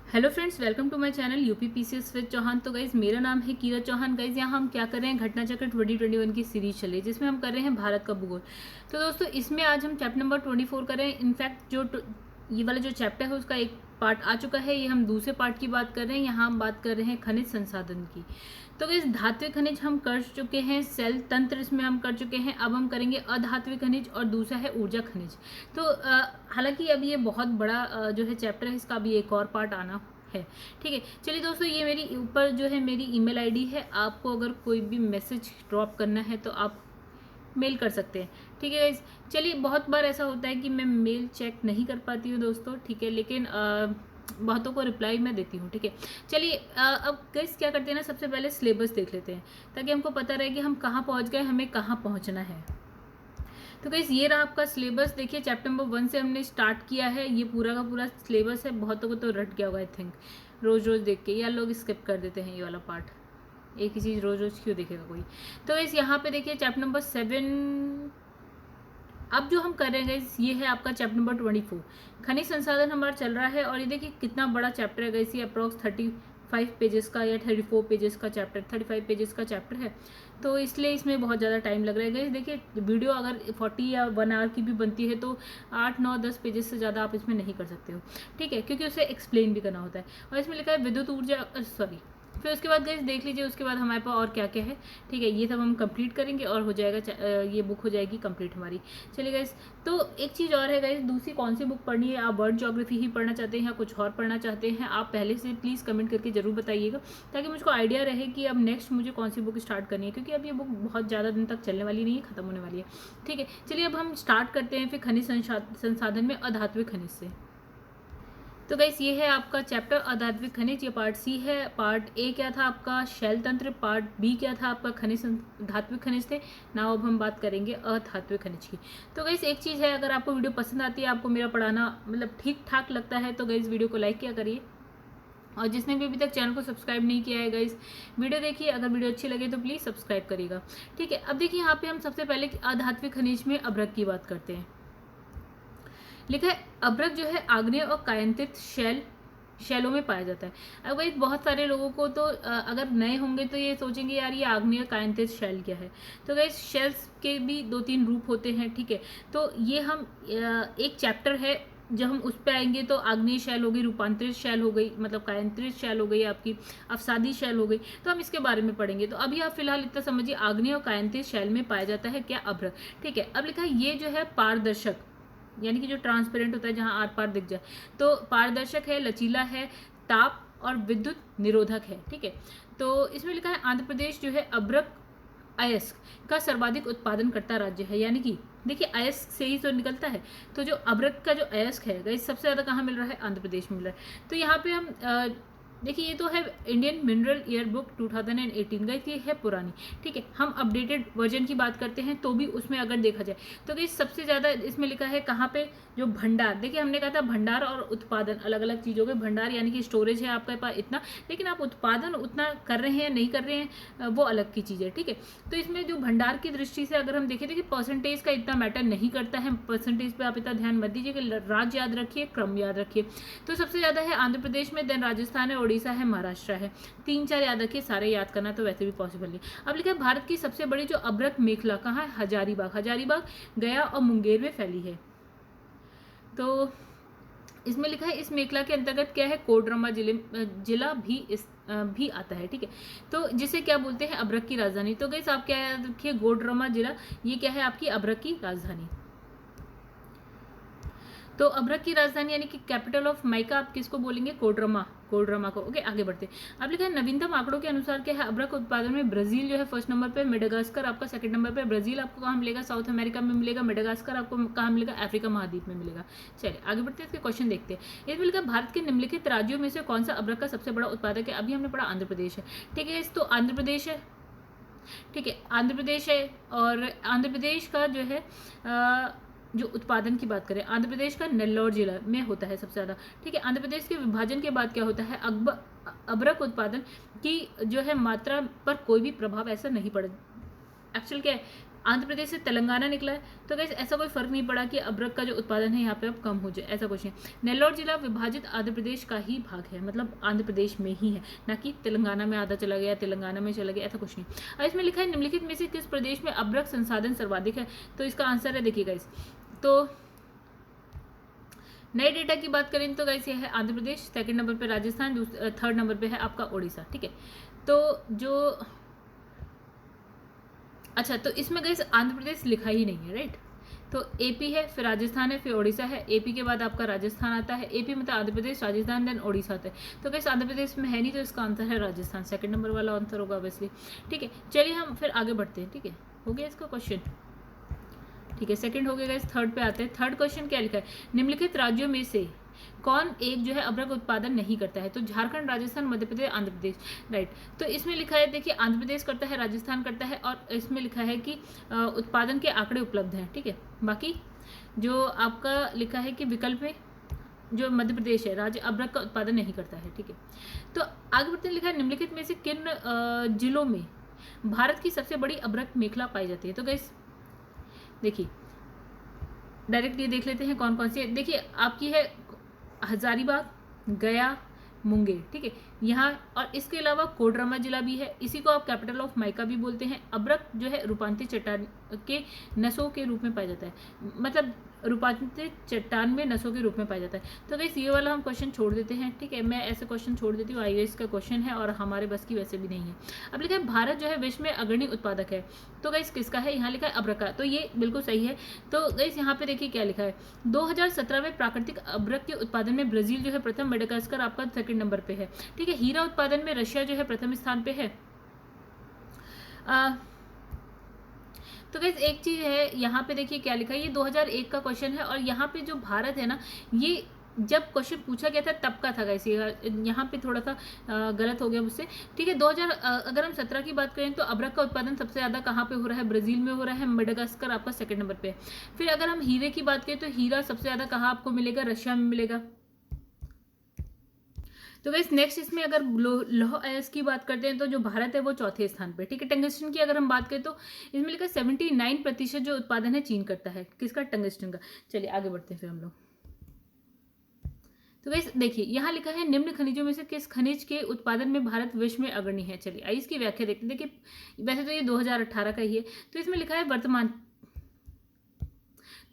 Hello friends, welcome to my channel UPPCS with Chauhan. तो guys मेरा नाम है कीरत चौहान। गाइज यहाँ हम क्या कर रहे हैं, घटना चक्र 2021 की सीरीज चल रही है जिसमें हम कर रहे हैं भारत का भूगोल। तो दोस्तों इसमें आज हम चैप्टर नंबर 24 कर रहे हैं। इनफैक्ट ये वाला जो चैप्टर है उसका एक पार्ट आ चुका है, ये हम दूसरे पार्ट की बात कर रहे हैं। यहाँ हम बात कर रहे हैं खनिज संसाधन की। तो इस धात्विक खनिज हम कर चुके हैं, सेल तंत्र इसमें हम कर चुके हैं। अब हम करेंगे अधात्विक खनिज और दूसरा है ऊर्जा खनिज। तो हालांकि अब ये बहुत बड़ा जो है चैप्टर है, इसका भी एक और पार्ट आना है। ठीक है, चलिए दोस्तों, ये मेरी ऊपर जो है मेरी ईमेल आईडी है। आपको अगर कोई भी मैसेज ड्रॉप करना है तो आप मेल कर सकते हैं। ठीक है गाइस, चलिए बहुत बार ऐसा होता है कि मैं मेल चेक नहीं कर पाती हूँ दोस्तों, ठीक है, लेकिन बहुतों को रिप्लाई मैं देती हूँ। ठीक है, चलिए अब गाइस क्या करते हैं ना, सबसे पहले सिलेबस देख लेते हैं ताकि हमको पता रहे कि हम कहाँ पहुँच गए, हमें कहाँ पहुँचना है। तो गाइस ये रहा आपका सिलेबस। देखिए चैप्टर नंबर 1 से हमने स्टार्ट किया है, ये पूरा का पूरा सिलेबस है। बहुतों को तो रट गया होगा आई थिंक, रोज रोज देख के, या लोग स्किप कर देते हैं ये वाला पार्ट। एक ही चीज़ रोज रोज क्यों देखेगा कोई। तो गाइस यहाँ पे देखिए चैप्टर नंबर 7 अब जो हम कर रहे हैं गाइस, ये है आपका चैप्टर नंबर 24। खनिज संसाधन हमारा चल रहा है और ये देखिए कितना बड़ा चैप्टर है गाइस। ये अप्रॉक्स 35 पेजेस का या 34 पेजेस का चैप्टर, 35 पेजेस का चैप्टर है। तो इसलिए इसमें बहुत ज़्यादा टाइम लग रहा है गाइस। देखिए वीडियो अगर 40 या 1 आवर की भी बनती है तो 8, 9, 10 पेजेस से ज़्यादा आप इसमें नहीं कर सकते हो। ठीक है, क्योंकि उसे एक्सप्लेन भी करना होता है। और इसमें लिखा है विद्युत ऊर्जा, सॉरी, फिर उसके बाद गाइस देख लीजिए उसके बाद हमारे पास और क्या क्या है। ठीक है, ये सब हम कंप्लीट करेंगे और हो जाएगा, ये बुक हो जाएगी कंप्लीट हमारी। चलिए गाइस, तो एक चीज़ और है गाइस, दूसरी कौन सी बुक पढ़नी है। आप वर्ल्ड ज्योग्राफी ही पढ़ना चाहते हैं या कुछ और पढ़ना चाहते हैं, आप पहले से प्लीज़ कमेंट करके जरूर बताइएगा ताकि मुझको आइडिया रहे कि अब नेक्स्ट मुझे कौन सी बुक स्टार्ट करनी है, क्योंकि अब ये बुक बहुत ज़्यादा दिन तक चलने वाली नहीं है, खत्म होने वाली है। ठीक है, चलिए अब हम स्टार्ट करते हैं फिर खनिज संसाधन में अधात्विक खनिज से। तो गाइस ये है आपका चैप्टर अधात्विक खनिज, ये पार्ट सी है। पार्ट ए क्या था आपका, शैल तंत्र। पार्ट बी क्या था आपका, खनिज धात्विक खनिज थे। नाउ अब हम बात करेंगे अधात्विक खनिज की। तो गाइस एक चीज़ है, अगर आपको वीडियो पसंद आती है, आपको मेरा पढ़ाना मतलब ठीक ठाक लगता है, तो गाइस वीडियो को लाइक किया करिए। और जिसने भी अभी तक चैनल को सब्सक्राइब नहीं किया है गाइस, वीडियो देखिए, अगर वीडियो अच्छी लगे तो प्लीज़ सब्सक्राइब करिएगा। ठीक है, अब देखिए यहाँ पे हम सबसे पहले अधात्विक खनिज में अभ्रक की बात करते हैं। लिखा है अभ्रक जो है आग्नेय और कायांतित शैलों में पाया जाता है। अब भाई बहुत सारे लोगों को तो अगर नए होंगे तो ये सोचेंगे यार ये आग्नेय कायांतित शैल क्या है। तो गाइस शेल्स के भी 2-3 रूप होते हैं। ठीक है, तो ये हम एक चैप्टर है, जब हम उस पर आएंगे तो आग्नेय शैल हो गई, रूपांतरित शैल हो गई, मतलब कायांतरित शैल हो गई, आपकी अवसादी शैल हो गई, तो हम इसके बारे में पढ़ेंगे। तो अभी आप फिलहाल इतना समझिए, आग्नेय और कायांतरित शैल में पाया जाता है क्या, अभ्रक। ठीक है, अब लिखा है ये जो है पारदर्शक, यानी कि जो ट्रांसपेरेंट होता है, जहां आर पार दिख जाए, तो पारदर्शक है, लचीला है, ताप और विद्युत निरोधक है। ठीक है, तो इसमें लिखा है आंध्र प्रदेश जो है अभ्रक अयस्क का सर्वाधिक उत्पादन करता राज्य है। यानी कि देखिए अयस्क से ही तो निकलता है, तो जो अभ्रक का जो अयस्क है गाइस सबसे ज़्यादा कहाँ मिल रहा है, आंध्र प्रदेश में मिल रहा है। तो यहाँ पे हम देखिए ये तो है Indian mineral year book 2018 guys, ये है पुरानी। ठीक है, हम अपडेटेड वर्जन की बात करते हैं तो भी उसमें अगर देखा जाए तो गाइस सबसे ज़्यादा इसमें लिखा है कहाँ पे, जो भंडार। देखिए हमने कहा था भंडार और उत्पादन अलग अलग चीज़ों के, भंडार यानी कि स्टोरेज है आपके पास इतना, लेकिन आप उत्पादन उतना कर रहे हैं नहीं कर रहे हैं, वो अलग की चीज़ है। ठीक है, तो इसमें जो भंडार की दृष्टि से अगर हम देखें, देखिए परसेंटेज का इतना मैटर नहीं करता है, परसेंटेज पे आप इतना ध्यान मत दीजिए, राज्य याद रखिए, क्रम याद रखिए। तो सबसे ज़्यादा है आंध्र प्रदेश में, देन राजस्थान है, उड़ीसा है, महाराष्ट्र है। 3-4 याद रखिए, सारे याद करना तो वैसे भी पॉसिबल नहीं। अब लिखा है भारत की सबसे बड़ी जो अभ्रक मेखला कहाँ है, हजारीबाग। हजारीबाग गया और मुंगेर में फैली है। तो इसमें लिखा है इस मेखला के अंतर्गत क्या है, कोडरमा जिला भी आता है। ठीक है, तो जिसे क्या बोलते हैं, अभ्रक की राजधानी। तो गाइस आप क्या याद रखिए, कोडरमा जिला, ये क्या है आपकी अभ्रक की राजधानी। तो अभ्रक की राजधानी यानी कि कैपिटल ऑफ माइका आप किसको बोलेंगे, कोडरमा को। ओके, आगे बढ़ते हैं। अब लिखा है नवीनतम आंकड़ों के अनुसार क्या है, अभ्रक उत्पादन में ब्राजील जो है फर्स्ट नंबर पे, मेडागास्कर आपका सेकंड नंबर पे। ब्राजील आपको कहाँ मिलेगा, साउथ अमेरिका में मिलेगा। मेडागास्कर आपको कहाँ मिलेगा, अफ्रीका महाद्वीप में मिलेगा। चलिए आगे बढ़ते हैं, इसके क्वेश्चन देखते हैं। इसमें लिखा भारत के निम्नलिखित राज्यों में से कौन सा अभ्रक का सबसे बड़ा उत्पादक है। अभी हमने पढ़ा आंध्र प्रदेश है। ठीक है, तो आंध्र प्रदेश है। ठीक है, आंध्र प्रदेश है, और आंध्र प्रदेश का जो है जो उत्पादन की बात करें, आंध्र प्रदेश का नेल्लौर जिला में होता है सबसे ज़्यादा। ठीक है, आंध्र प्रदेश के विभाजन के बाद क्या होता है, अभ्रक उत्पादन की जो है मात्रा पर कोई भी प्रभाव ऐसा नहीं पड़ा। एक्चुअल क्या है, आंध्र प्रदेश से तेलंगाना निकला है। तो गाइस ऐसा कोई फर्क नहीं पड़ा कि अब्रक का जो उत्पादन है यहाँ पे अब कम हो जाए, ऐसा कुछ नहीं। नेल्लौर जिला विभाजित आंध्र प्रदेश का ही भाग है, मतलब आंध्र प्रदेश में ही है, ना कि तेलंगाना में आधा चला गया, तेलंगाना में चला गया, ऐसा कुछ नहीं। और इसमें लिखा है निम्नलिखित में से किस प्रदेश में अब्रक संसाधन सर्वाधिक है। तो इसका आंसर है, देखिए गाइस, तो नए डेटा की बात करें तो गाइस ये है आंध्र प्रदेश, सेकंड नंबर पे राजस्थान, थर्ड नंबर पे है आपका ओडिशा। ठीक है, तो जो अच्छा, तो इसमें गाइस आंध्र प्रदेश लिखा ही नहीं है, राइट। तो एपी है, फिर राजस्थान है, फिर ओडिशा है। एपी के बाद आपका राजस्थान आता है, एपी मतलब आंध्र प्रदेश, राजस्थान, देन ओडिशा आता है। तो गाइस आंध्र प्रदेश में है नहीं, तो इसका आंसर है राजस्थान, सेकंड नंबर वाला आंसर होगा ऑब्वियसली। ठीक है, चलिए हम फिर आगे बढ़ते हैं। ठीक है, हो गया इसका क्वेश्चन। ठीक है, सेकंड हो गया गाइस, थर्ड पे आते हैं। थर्ड क्वेश्चन क्या लिखा है, निम्नलिखित राज्यों में से कौन एक जो है अब्रक उत्पादन नहीं करता है। तो झारखंड, राजस्थान, मध्य प्रदेश, आंध्र प्रदेश, राइट। तो इसमें लिखा है, देखिए आंध्र प्रदेश करता है, राजस्थान करता है, और इसमें लिखा है कि उत्पादन के आंकड़े उपलब्ध हैं। ठीक है, बाकी जो आपका लिखा है कि विकल्प में जो मध्य प्रदेश है, राज्य अब्रक का उत्पादन नहीं करता है। ठीक है, तो आगे बढ़ते लिखा है निम्नलिखित में से किन जिलों में भारत की सबसे बड़ी अब्रक मेखला पाई जाती है। तो गाइस देखिए डायरेक्ट ये देख लेते हैं कौन कौन सी है। देखिए आपकी है हजारीबाग, गया, मुंगेर। ठीक है, यहाँ और इसके अलावा कोडरमा जिला भी है, इसी को आप कैपिटल ऑफ माइका भी बोलते हैं। अब्रक जो है रूपांतरित चट्टान के नसों के रूप में पाया जाता है, मतलब रूपांतरित चट्टान में नसों के रूप में पाया जाता है। तो गाइस ये वाला हम क्वेश्चन छोड़ देते हैं। ठीक है, मैं ऐसे क्वेश्चन छोड़ देती हूँ, आईएएस का क्वेश्चन है और हमारे बस की वैसे भी नहीं है। अब लिखा है भारत जो है विश्व में अग्रणी उत्पादक है। तो गाइस किसका है, यहाँ लिखा है अब्रक का, तो ये बिल्कुल सही है। तो गाइस यहाँ पे देखिए क्या लिखा है, 2017 में प्राकृतिक अब्रक के उत्पादन में ब्राजील जो है प्रथम, मेडागास्कर आपका सेकंड नंबर पे है। ठीक है, हीरा उत्पादन में रशिया जो है प्रथम स्थान पे है। तो गाइस एक चीज है यहाँ पे देखिए क्या लिखा है, ये 2001 का क्वेश्चन है, और यहाँ पे जो भारत है ना, ये जब क्वेश्चन पूछा गया था तब का था गाइस, यहाँ पे थोड़ा सा गलत हो गया मुझसे। ठीक है, 2000 अगर हम 17 की बात करें तो अब्रक का उत्पादन सबसे ज़्यादा कहाँ पे हो रहा है, ब्राजील में हो रहा है, मेडागास्कर आपका सेकंड नंबर पे है। फिर अगर हम हीरे की बात करें तो हीरा सबसे ज़्यादा कहाँ आपको मिलेगा, रशिया में मिलेगा। तो गाइस नेक्स्ट इसमें अगर लौह अयस्क की बात करते हैं तो जो भारत है वो चौथे स्थान पे। ठीक है, टंगस्टन की अगर हम बात करें तो इसमें लिखा 79% जो उत्पादन है चीन करता है, किसका, टंगस्टन का। चलिए आगे बढ़ते हैं फिर हम लोग। तो गाइस देखिए यहाँ लिखा है निम्न खनिजों में से किस खनिज के उत्पादन में भारत विश्व में अग्रणी है। चलिए आइए इसकी व्याख्या देखते हैं। देखिए वैसे तो ये 2018 का ही है, तो इसमें लिखा है वर्तमान,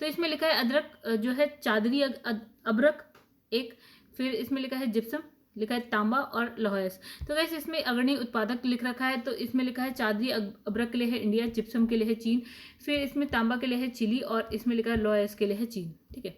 तो इसमें लिखा है अदरक जो है चादरी अब्रक एक, फिर इसमें लिखा है जिप्सम, लिखा है तांबा और लौह। तो वैसे इसमें अग्रणी उत्पादक लिख रखा है, तो इसमें लिखा है चादरी अब्रक के लिए है इंडिया, जिप्सम के लिए है चीन, फिर इसमें तांबा के लिए है चिली, और इसमें लिखा है लौह के लिए है चीन। ठीक है,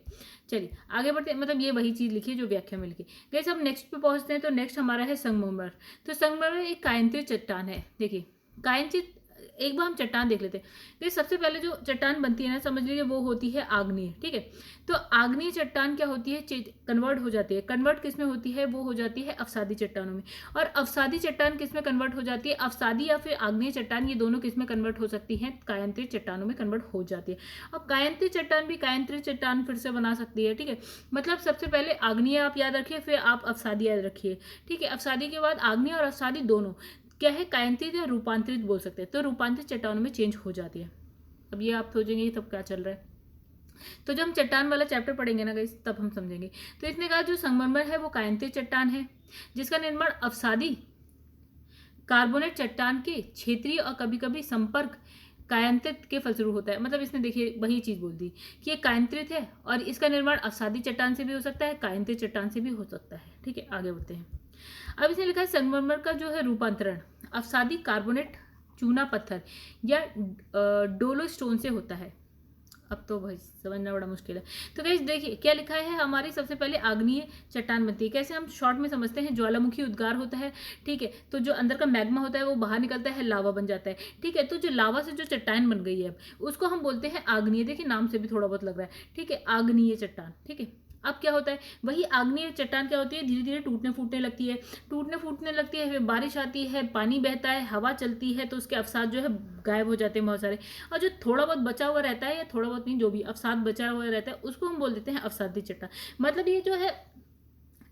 चलिए आगे बढ़ते हैं, मतलब ये वही चीज़ लिखी है जो व्याख्या में लिखी। गैस अब नेक्स्ट पे पहुंचते हैं, तो नेक्स्ट हमारा है संगमरमर। तो संगमरमर एक कायांतरित चट्टान है। देखिए कायांतरित, एक बार हम चट्टान देख लेते हैं। तो सबसे पहले जो चट्टान बनती है ना, समझ लीजिए वो होती है आग्नेय। ठीक है, तो आग्नेय चट्टान क्या होती है, कन्वर्ट हो जाती है। कन्वर्ट किस में होती है, वो हो जाती है अवसादी चट्टानों में। और अवसादी चट्टान किस में कन्वर्ट हो जाती है, अवसादी या फिर आग्नेय चट्टान, ये दोनों किस में कन्वर्ट हो सकती है, कायांतरित चट्टानों में कन्वर्ट हो जाती है। और कायांतरित चट्टान भी कायांतरित चट्टान फिर से बना सकती है। ठीक है, मतलब सबसे पहले आग्नेय आप याद रखिए, फिर आप अवसादी याद रखिए। ठीक है, अवसादी के बाद आग्नेय और अवसादी दोनों क्या है, कायांतरित या रूपांतरित बोल सकते हैं। तो रूपांतरित चट्टानों में चेंज हो जाती है। अब ये आप सोचेंगे ये तब क्या चल रहा है, तो जब हम चट्टान वाला चैप्टर पढ़ेंगे ना गाइस तब हम समझेंगे। तो इसने कहा जो संगमरमर है वो कायांतरित चट्टान है, जिसका निर्माण अवसादी कार्बोनेट चट्टान के क्षेत्रीय और कभी कभी संपर्क कायांतरित के फलस्वरूप होता है। मतलब इसने देखिए वही चीज बोल दी कि ये कायांतरित है, और इसका निर्माण अवसादी चट्टान से भी हो सकता है, कायांतरित चट्टान से भी हो सकता है। ठीक है, आगे बढ़ते हैं। अब इसने लिखा है संगमरमर का जो है रूपांतरण अवसादी कार्बोनेट चूना पत्थर या डोलोस्टोन से होता है। अब तो भाई समझना बड़ा मुश्किल है। तो गाइस देखिए क्या लिखा है, हमारी सबसे पहले आग्नेय चट्टान बनती है। कैसे हम शॉर्ट में समझते हैं, ज्वालामुखी उद्गार होता है। ठीक है, तो जो अंदर का मैग्मा होता है वो बाहर निकलता है, लावा बन जाता है। ठीक है, तो जो लावा से जो चट्टान बन गई है अब उसको हम बोलते हैं आग्नेय। देखिए नाम से भी थोड़ा बहुत लग रहा है। ठीक है, आग्नेय चट्टान। ठीक है, अब क्या होता है, वही आग्नेय चट्टान क्या होती है, धीरे धीरे टूटने फूटने लगती है। टूटने फूटने लगती है, फिर बारिश आती है, पानी बहता है, हवा चलती है, तो उसके अवसाद जो है गायब हो जाते हैं बहुत सारे। और जो थोड़ा बहुत बचा हुआ रहता है, या थोड़ा बहुत नहीं, जो भी अवसाद बचा हुआ रहता है उसको हम बोल देते हैं अवसादी चट्टान। मतलब ये जो है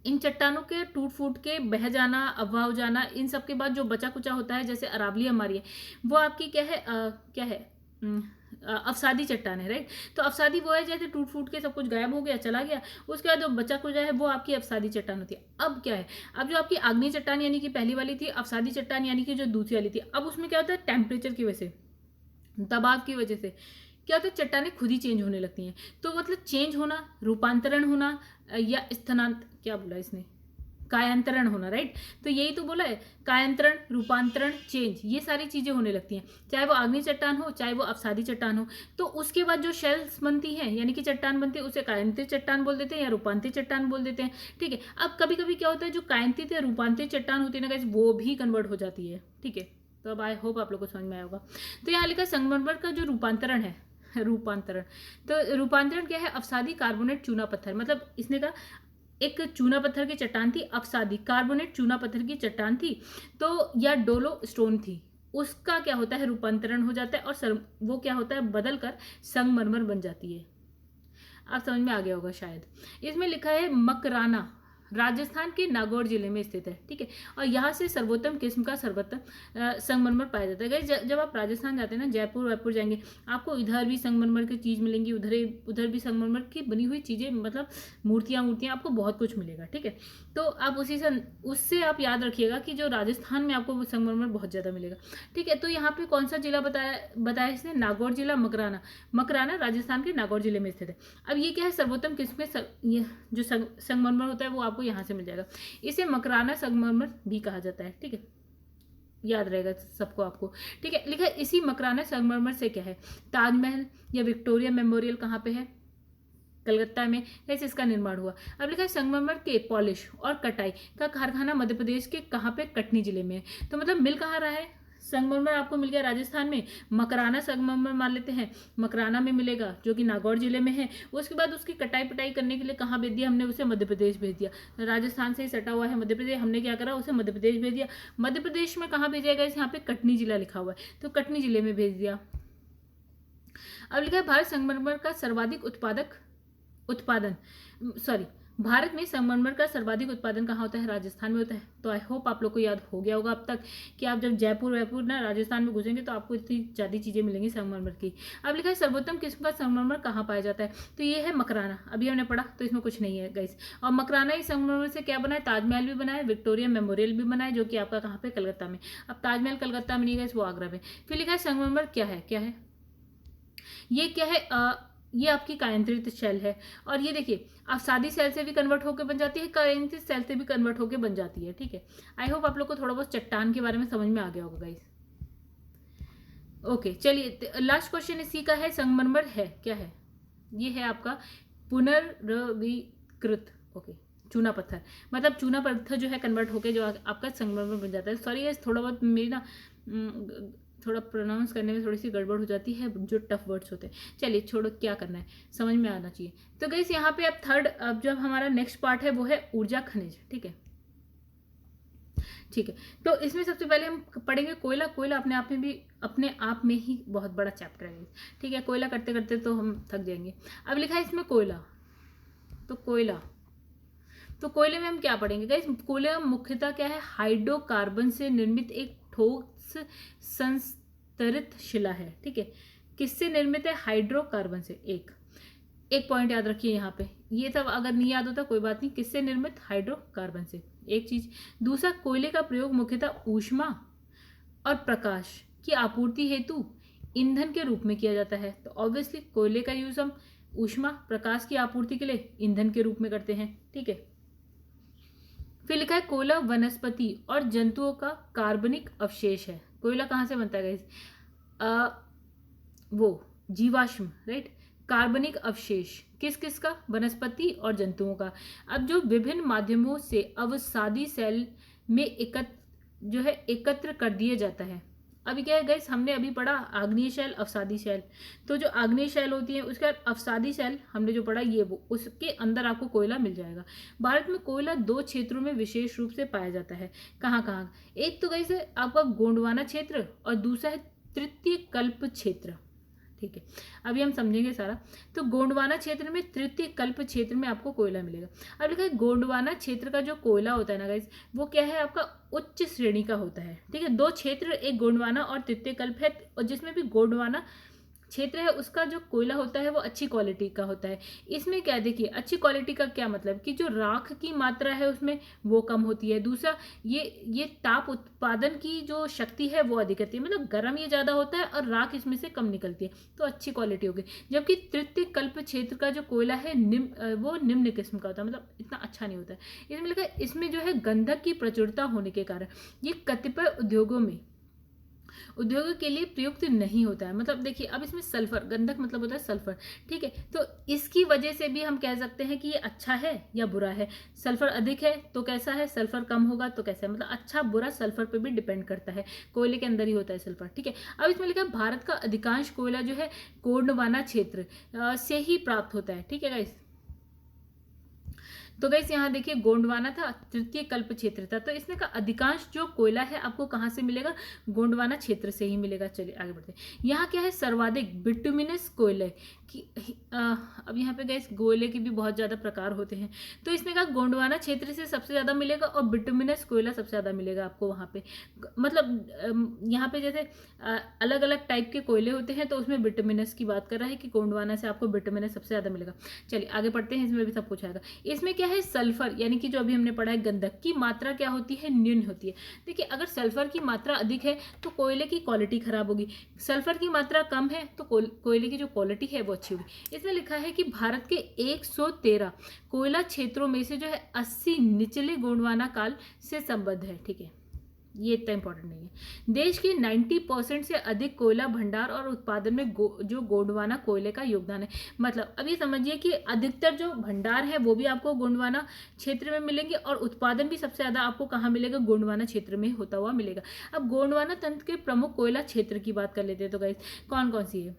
इन चट्टानों के टूट फूट के बह जाना, अफवाह हो जाना, इन सब के बाद जो बचा कुचा होता है, जैसे अरावली हमारी है वो आपकी क्या है क्या है अवसादी चट्टान है, राइट। तो अवसादी वो है जैसे टूट फूट के सब कुछ गायब हो गया, चला गया, उसके बाद जो बचा कुछ है वो आपकी अवसादी चट्टान होती है। अब क्या है, अब जो आपकी आग्नेय चट्टान यानी कि पहली वाली थी, अवसादी चट्टान यानी कि जो दूसरी वाली थी, अब उसमें क्या होता है, टेम्परेचर की वजह से, दबाव की वजह से क्या होता है, चट्टानें खुद ही चेंज होने लगती हैं। तो मतलब चेंज होना, रूपांतरण होना, या क्या बोला इसने, कायांतरण होना, राइट। तो यही तो बोला है, कायांतरण, रूपांतरण, चेंज, ये सारी चीजें होने लगती हैं, चाहे वो आग्नेय चट्टान हो चाहे वो अवसादी चट्टान हो। तो उसके बाद जो शेल्स बनती हैं यानी कि चट्टान बनती है, उसे कायांतित चट्टान बोल देते हैं या रूपांतरित चट्टान बोल देते हैं, ठीक है। अब कभी कभी क्या होता है, जो कायांतित या रूपांतरित चट्टान होती है ना गाइस, वो भी कन्वर्ट हो जाती है, ठीक है। तो अब आई होप आप लोग को समझ में आया होगा। तो यहाँ लिखा संगमरमर का जो रूपांतरण है, रूपांतरण, तो रूपांतरण क्या है, अवसादी कार्बोनेट चूना पत्थर, मतलब इसने कहा एक चूना पत्थर की चट्टान थी, अवसादी कार्बोनेट चूना पत्थर की चट्टान थी, तो या डोलो स्टोन थी, उसका क्या होता है, रूपांतरण हो जाता है और वो क्या होता है, बदल कर संगमरमर बन जाती है। आप समझ में आ गया होगा शायद। इसमें लिखा है मकराना, राजस्थान के नागौर जिले में स्थित है, ठीक है। और यहाँ से सर्वोत्तम किस्म का संगमरमर पाया जाता है। गाइस जब आप राजस्थान जाते हैं ना, जयपुर वायपुर जाएंगे, आपको इधर भी संगमरमर की चीज़ मिलेंगी, उधर भी संगमरमर की बनी हुई चीज़ें, मतलब मूर्तियाँ आपको बहुत कुछ मिलेगा, ठीक है। तो आप उससे आप याद रखिएगा कि जो राजस्थान में आपको संगमरमर बहुत ज़्यादा मिलेगा, ठीक है। तो यहाँ पे कौन सा जिला बताया इसने, नागौर जिला, मकराना राजस्थान के नागौर जिले में स्थित है। अब ये क्या है, सर्वोत्तम किस्म के जो संगमरमर होता है वो आपको यहाँ से मिल जाएगा। इसे मकराना संगमरमर भी कहा जाता है, ठीक है, याद रहेगा सबको आपको, ठीक है। लिखा इसी मकराना संगमरमर से क्या है, ताजमहल या विक्टोरिया मेमोरियल कहाँ पे है, कलकत्ता में, कैसे इसका निर्माण हुआ। अब लिखा है संगमरमर के पॉलिश और कटाई का कारखाना मध्य प्रदेश के कहाँ पे, कटनी जिले में है। तो मतलब मिल कहाँ रहा है, संगमरमर आपको मिल गया राजस्थान में, मकराना संगमरमर मान लेते हैं, मकराना में मिलेगा जो कि नागौर जिले में है। उसके बाद उसकी कटाई पिटाई करने के लिए कहाँ भेज दिया हमने, उसे मध्य प्रदेश भेज दिया। राजस्थान से ही सटा हुआ है मध्य प्रदेश, हमने क्या करा, उसे मध्य प्रदेश भेज दिया। मध्य प्रदेश में कहाँ भेजा गया, यहाँ पे कटनी जिला लिखा हुआ है, तो कटनी जिले में भेज दिया। अब लिखा है भारत संगमरमर का सर्वाधिक भारत में संगमरमर का सर्वाधिक उत्पादन कहाँ होता है, राजस्थान में होता है। तो आई होप आप लोग को याद हो गया होगा अब तक कि आप जब जयपुर वयपुर ना राजस्थान में घुसेंगे तो आपको इतनी ज़्यादा चीज़ें मिलेंगी संगमरमर की। अब लिखा है सर्वोत्तम किस्म का संगमरमर कहाँ पाया जाता है, तो ये है मकराना, अभी हमने पढ़ा, तो इसमें कुछ नहीं है गाइस। और मकराना ही संगमरमर से क्या बना है, ताजमहल भी बना है, विक्टोरिया मेमोरियल भी बना है, जो कि आपका कहाँ पे, कलकत्ता में। अब ताजमहल कलकत्ता में नहीं गाइस, वो आगरा में। फिर लिखा है संगमरमर क्या है, ये क्या है, ये आपकी कायांतरित सेल है। और ये देखिए अवसादी सेल से भी कन्वर्ट होकर बन जाती है, कायांतरित सेल से भी कन्वर्ट होकर बन जाती है, ठीक है। आई होप आप लोग को थोड़ा बहुत चट्टान के बारे में समझ में आ गया होगा गाइस। ओके चलिए, लास्ट क्वेश्चन इसी का है, संगमरमर है क्या है, ये है आपका पुनर्नवीकृत, ओके, चूना पत्थर, मतलब चूना पत्थर जो है कन्वर्ट होकर जो आपका संगमरमर बन जाता है। सॉरी गाइस, थोड़ा बहुत मेरी ना थोड़ा प्रोनाउंस करने में थोड़ी सी गड़बड़ हो जाती है, जो टफ वर्ड्स होते हैं। चलिए छोड़ो, क्या करना है, समझ में आना चाहिए। तो गाइस यहाँ पे अब जो हमारा नेक्स्ट पार्ट है वो है ऊर्जा खनिज, ठीक है। तो इसमें सबसे पहले हम पढ़ेंगे कोयला। कोयला अपने आप में ही बहुत बड़ा चैप्टर है, ठीक है। कोयला करते करते तो हम थक जाएंगे। अब लिखा है इसमें कोयला, तो कोयले में हम क्या पढ़ेंगे गाइस, कोयला मुख्यतः क्या है, हाइड्रोकार्बन से निर्मित एक ठोस संस्तरित शिला है, ठीक है। किससे निर्मित है, हाइड्रोकार्बन से। एक पॉइंट याद रखिए यहाँ पे, ये सब अगर नहीं याद होता कोई बात नहीं, किससे निर्मित, हाइड्रोकार्बन से, एक चीज। दूसरा, कोयले का प्रयोग मुख्यतः ऊष्मा और प्रकाश की आपूर्ति हेतु ईंधन के रूप में किया जाता है। तो ऑब्वियसली कोयले का यूज हम ऊष्मा प्रकाश की आपूर्ति के लिए ईंधन के रूप में करते हैं, ठीक है। फिर लिखा है कोयला वनस्पति और जंतुओं का कार्बनिक अवशेष है। कोयला कहाँ से बनता है गाइस, वो जीवाश्म, राइट, कार्बनिक अवशेष किस का, वनस्पति और जंतुओं का। अब जो विभिन्न माध्यमों से अवसादी सेल में एकत्र कर दिया जाता है। अभी क्या है गाइस, हमने अभी पढ़ा आग्नेय शैल, अवसादी शैल। तो जो आग्नेय शैल होती है उसका अवसादी शैल हमने जो पढ़ा ये वो, उसके अंदर आपको कोयला मिल जाएगा। भारत में कोयला 2 क्षेत्रों में विशेष रूप से पाया जाता है। कहाँ, एक तो गाइस आपका गोंडवाना क्षेत्र और दूसरा है तृतीय कल्प क्षेत्र, ठीक है। अभी हम समझेंगे सारा। तो गोंडवाना क्षेत्र में, तृतीय कल्प क्षेत्र में आपको कोयला मिलेगा। अब लिखा है गोंडवाना क्षेत्र का जो कोयला होता है ना गाइस, वो क्या है, आपका उच्च श्रेणी का होता है, ठीक है। 2 क्षेत्र, एक गोंडवाना और तृतीय कल्प है, और जिसमें भी गोंडवाना क्षेत्र है उसका जो कोयला होता है वो अच्छी क्वालिटी का होता है। इसमें क्या देखिए, अच्छी क्वालिटी का क्या मतलब कि जो राख की मात्रा है उसमें वो कम होती है। दूसरा, ये ताप उत्पादन की जो शक्ति है वो अधिक रहती है, मतलब गर्म ये ज़्यादा होता है और राख इसमें से कम निकलती है, तो अच्छी क्वालिटी होगी। जबकि तृतीय कल्प क्षेत्र का जो कोयला है वो निम्न किस्म का होता है, मतलब इतना अच्छा नहीं होता है। इसमें लिखा है इसमें जो है गंधक की प्रचुरता होने के कारण ये कतिपय उद्योगों के लिए प्रयुक्त नहीं होता है। मतलब देखिए, अब इसमें सल्फर, गंधक मतलब होता है सल्फर, ठीक है, तो इसकी वजह से भी हम कह सकते हैं कि ये अच्छा है या बुरा है। सल्फर अधिक है तो कैसा है, सल्फर कम होगा तो कैसा है, मतलब अच्छा बुरा सल्फर पे भी डिपेंड करता है, कोयले के अंदर ही होता है सल्फर, ठीक है। अब इसमें लिखा है भारत का अधिकांश कोयला जो है गोंडवाना क्षेत्र से ही प्राप्त होता है, ठीक है गाइस। तो गाइस यहाँ देखिए गोंडवाना था, तृतीय कल्प क्षेत्र था, तो इसमें का अधिकांश जो कोयला है आपको कहाँ से मिलेगा, गोंडवाना क्षेत्र से ही मिलेगा। चलिए आगे बढ़ते हैं। यहाँ क्या है, सर्वाधिक बिटुमिनस कोयले की अब यहाँ पे गाइस कोयले के भी बहुत ज़्यादा प्रकार होते हैं, तो इसने कहा गोंडवाना क्षेत्र से सबसे ज़्यादा मिलेगा और बिटुमिनस कोयला सबसे ज़्यादा मिलेगा आपको वहाँ पे। मतलब यहाँ पे जैसे अलग अलग टाइप के कोयले होते हैं, तो उसमें बिटुमिनस की बात कर रहा है कि गोंडवाना से आपको बिटुमिनस सबसे ज़्यादा मिलेगा। चलिए आगे बढ़ते हैं, इसमें भी सब पूछा जाएगा। इसमें क्या है, सल्फर यानी कि जो अभी हमने पढ़ा है गंधक की मात्रा क्या होती है, न्यून होती है। देखिए अगर सल्फर की मात्रा अधिक है तो कोयले की क्वालिटी खराब होगी, सल्फर की मात्रा कम है तो कोयले की जो क्वालिटी है वो अच्छी होगी। इसमें लिखा है कि भारत के 113 कोयला क्षेत्रों में से जो है 80 निचले गोंडवाना काल से संबद्ध है, ठीक है, ये इतना इंपॉर्टेंट नहीं है। देश के 90% से अधिक कोयला भंडार और उत्पादन में जो गोंडवाना कोयले का योगदान है। मतलब अब ये समझिए कि अधिकतर जो भंडार है वो भी आपको गोंडवाना क्षेत्र में मिलेंगे और उत्पादन भी सबसे ज़्यादा आपको कहाँ मिलेगा, गोंडवाना क्षेत्र में होता हुआ मिलेगा। अब गोंडवाना तंत्र के प्रमुख कोयला क्षेत्र की बात कर लेते हैं, तो गाइस कौन कौन सी है,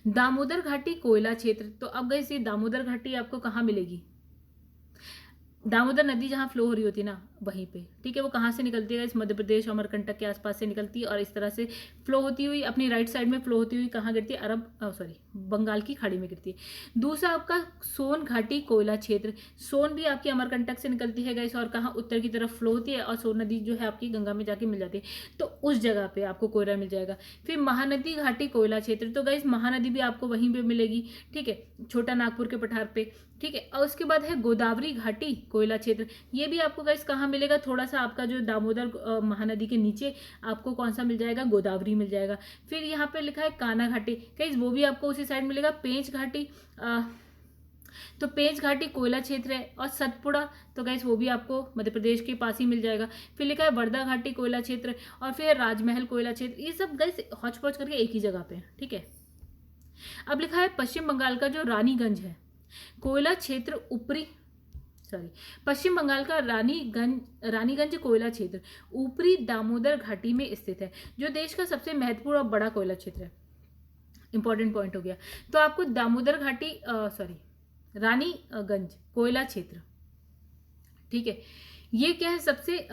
दामोदर घाटी कोयला क्षेत्र। तो अब गाइस ये दामोदर घाटी आपको कहाँ मिलेगी, दामोदर नदी जहाँ फ्लो हो रही होती है ना वहीं पे, ठीक है, वो कहाँ से निकलती है, इस मध्य प्रदेश अमरकंटक के आसपास से निकलती है और इस तरह से फ्लो होती हुई अपनी राइट साइड में फ्लो होती हुई कहाँ गिरती है, बंगाल की खाड़ी में गिरती है। दूसरा आपका सोन घाटी कोयला क्षेत्र, सोन भी आपकी अमरकंटक से निकलती है गाइस और कहाँ उत्तर की तरफ फ्लो होती है और सोन नदी जो है आपकी गंगा में जाके मिल जाती है, तो उस जगह पे आपको कोयला मिल जाएगा। फिर महानदी घाटी कोयला क्षेत्र, तो गाइस महानदी भी आपको वहीं पे मिलेगी, ठीक है, छोटा नागपुर के पठार पे, ठीक है। और उसके बाद है गोदावरी घाटी कोयला क्षेत्र, ये भी आपको गाइस कहाँ मिलेगा, थोड़ा सा आपका जो दामोदर महानदी के नीचे आपको कौन सा मिल जाएगा, गोदावरी मिल जाएगा। फिर यहाँ पे लिखा है काना घाटी, गाइस वो भी आपको उसी साइड मिलेगा। पेंच घाटी, तो पेंच घाटी कोयला क्षेत्र है। और सतपुड़ा, तो गाइस वो भी आपको मध्य प्रदेश के पास ही मिल जाएगा। फिर लिखा है वर्धा घाटी कोयला क्षेत्र और फिर राजमहल कोयला क्षेत्र, ये सब गाइस हौच पौच करके एक ही जगह पे है, ठीक है। अब लिखा है पश्चिम बंगाल का जो रानीगंज है कोयला क्षेत्र पश्चिम बंगाल का रानीगंज कोयला क्षेत्र ऊपरी दामोदर घाटी में स्थित है, जो देश का सबसे महत्वपूर्ण और बड़ा कोयला क्षेत्र है। इंपॉर्टेंट पॉइंट हो गया। तो आपको दामोदर घाटी रानीगंज कोयला क्षेत्र, ठीक है, ये क्या है, सबसे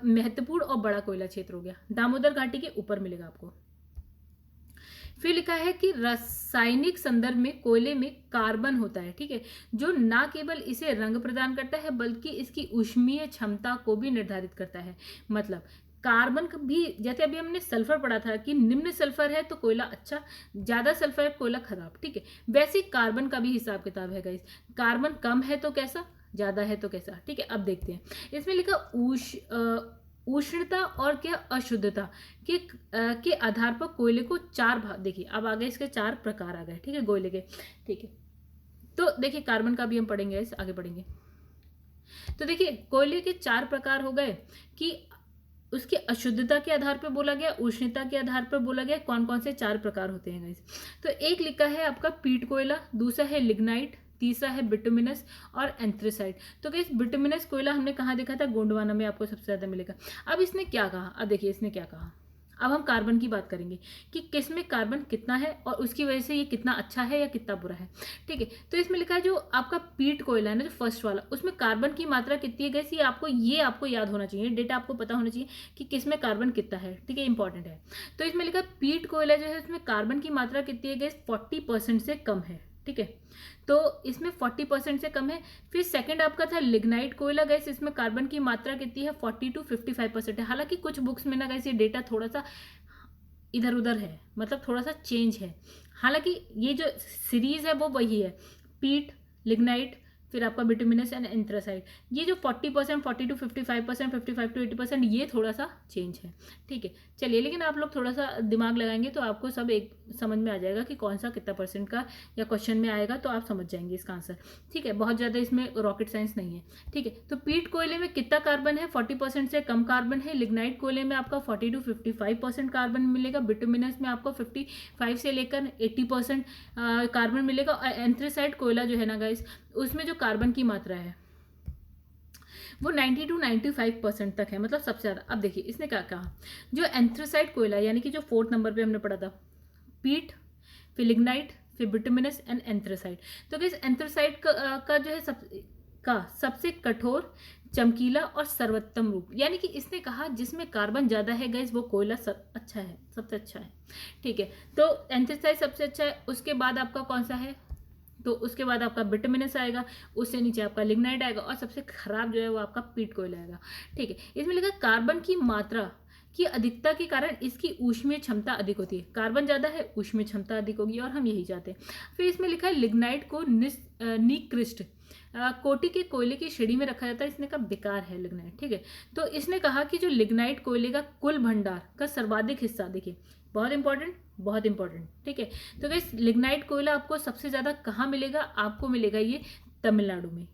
महत्वपूर्ण और बड़ा कोयला क्षेत्र हो गया, दामोदर घाटी के ऊपर मिलेगा आपको। फिर लिखा है कि रासायनिक संदर्भ में कोयले में कार्बन होता है, ठीक है, जो ना केवल इसे रंग प्रदान करता है बल्कि इसकी ऊष्मीय क्षमता को भी निर्धारित करता है। मतलब कार्बन भी, जैसे अभी हमने सल्फर पढ़ा था कि निम्न सल्फर है तो कोयला अच्छा, ज्यादा सल्फर है कोयला खराब, ठीक है, वैसे कार्बन का भी हिसाब किताब है गाइस, कार्बन कम है तो कैसा, ज्यादा है तो कैसा, ठीक है। अब देखते हैं इसमें लिखा उष्णता और क्या अशुद्धता के आधार पर कोयले को 4 भाग, देखिए अब आगे इसके 4 प्रकार आ गए, ठीक है, कोयले के, ठीक है। तो देखिए कार्बन का भी हम पढ़ेंगे, इस आगे पढ़ेंगे। तो देखिए कोयले के 4 प्रकार हो गए कि उसकी अशुद्धता के आधार पर बोला गया, उष्णता के आधार पर बोला गया, कौन कौन से 4 प्रकार होते हैं गाइस। तो एक लिखा है आपका पीट कोयला, दूसरा है लिग्नाइट, तीसरा है बिटुमिनस और एंथ्रेसाइट। तो गाइस बिटुमिनस कोयला हमने कहाँ देखा था, गोंडवाना में आपको सबसे ज्यादा मिलेगा। अब इसने क्या कहा, अब देखिए इसने क्या कहा, अब हम कार्बन की बात करेंगे कि किस में कार्बन कितना है और उसकी वजह से ये कितना अच्छा है या कितना बुरा है, ठीक है। तो इसमें लिखा है जो आपका पीट कोयला है ना, जो फर्स्ट वाला, उसमें कार्बन की मात्रा कितनी है गैस, ये आपको याद होना चाहिए, डेटा आपको पता होना चाहिए कि किस में कार्बन कितना है, ठीक है, इंपॉर्टेंट है। तो इसमें लिखा है पीट कोयला जो है उसमें कार्बन की मात्रा कितनी है गैस, 40% से कम है, ठीक है, तो इसमें 40% से कम है। फिर सेकंड आपका था लिग्नाइट कोयला गैस, इसमें कार्बन की मात्रा कितनी है, 40 to 55% है। हालांकि कुछ बुक्स में ना गैस ये डेटा थोड़ा सा इधर उधर है, मतलब थोड़ा सा चेंज है। हालांकि ये जो सीरीज है वो वही है, पीट, लिग्नाइट, फिर आपका बिटुमिनस एंड एंथ्रासाइट। ये जो 40%, 40 to 55%, 55 to 80%, ये थोड़ा सा चेंज है, ठीक है। चलिए, लेकिन आप लोग थोड़ा सा दिमाग लगाएंगे तो आपको सब एक समझ में आ जाएगा कि कौन सा कितना परसेंट का या क्वेश्चन में आएगा, तो आप समझ जाएंगे इसका आंसर, ठीक है। बहुत ज़्यादा इसमें रॉकेट साइंस नहीं है, ठीक है। तो पीट कोयले में कितना कार्बन है? 40% से कम कार्बन है। लिग्नाइट कोयले में आपका 40 to 55% कार्बन मिलेगा। बिटुमिनस में आपको 55 से लेकर 80% कार्बन मिलेगा। और एंथ्रेसाइट कोयला जो है ना गाइस, उसमें जो कार्बन की मात्रा है वो 90 to 95% तक है, मतलब सबसे ज़्यादा। अब देखिए इसने क्या कहा, जो एंथ्रेसाइट कोयला यानी कि जो 4th नंबर पे हमने पढ़ा था, पीट, फिर लिग्नाइट, फिर बिटुमिनस एंड एंथ्रेसाइट। तो गाइस एंथ्रेसाइट का जो है सबसे कठोर, चमकीला और सर्वोत्तम रूप, यानी कि इसने कहा जिसमें कार्बन ज़्यादा है गाइस वो कोयला अच्छा है, सबसे अच्छा है, ठीक है। तो एंथ्रेसाइट सबसे अच्छा है। उसके बाद आपका कौन सा है? तो उसके बाद आपका बिटुमिनस आएगा, उससे नीचे आपका लिग्नाइट आएगा, और सबसे खराब जो है वो आपका पीट कोयला आएगा, ठीक है। इसमें लिखा कार्बन की मात्रा की अधिकता के कारण इसकी ऊष्मीय क्षमता अधिक होती है। कार्बन ज़्यादा है, ऊष्मीय क्षमता अधिक होगी, और हम यही चाहते हैं। फिर इसमें लिखा है लिग्नाइट को निकृष्ट कोटि के कोयले की श्रेणी में रखा जाता है। इसने कहा बेकार है लिग्नाइट, ठीक है। तो इसने कहा कि जो लिग्नाइट कोयले का कुल भंडार का सर्वाधिक हिस्सा, देखिए बहुत इंपॉर्टेंट, बहुत इंपॉर्टेंट, ठीक है। तो गाइस लिग्नाइट कोयला आपको सबसे ज़्यादा कहाँ मिलेगा? आपको मिलेगा ये तमिलनाडु में,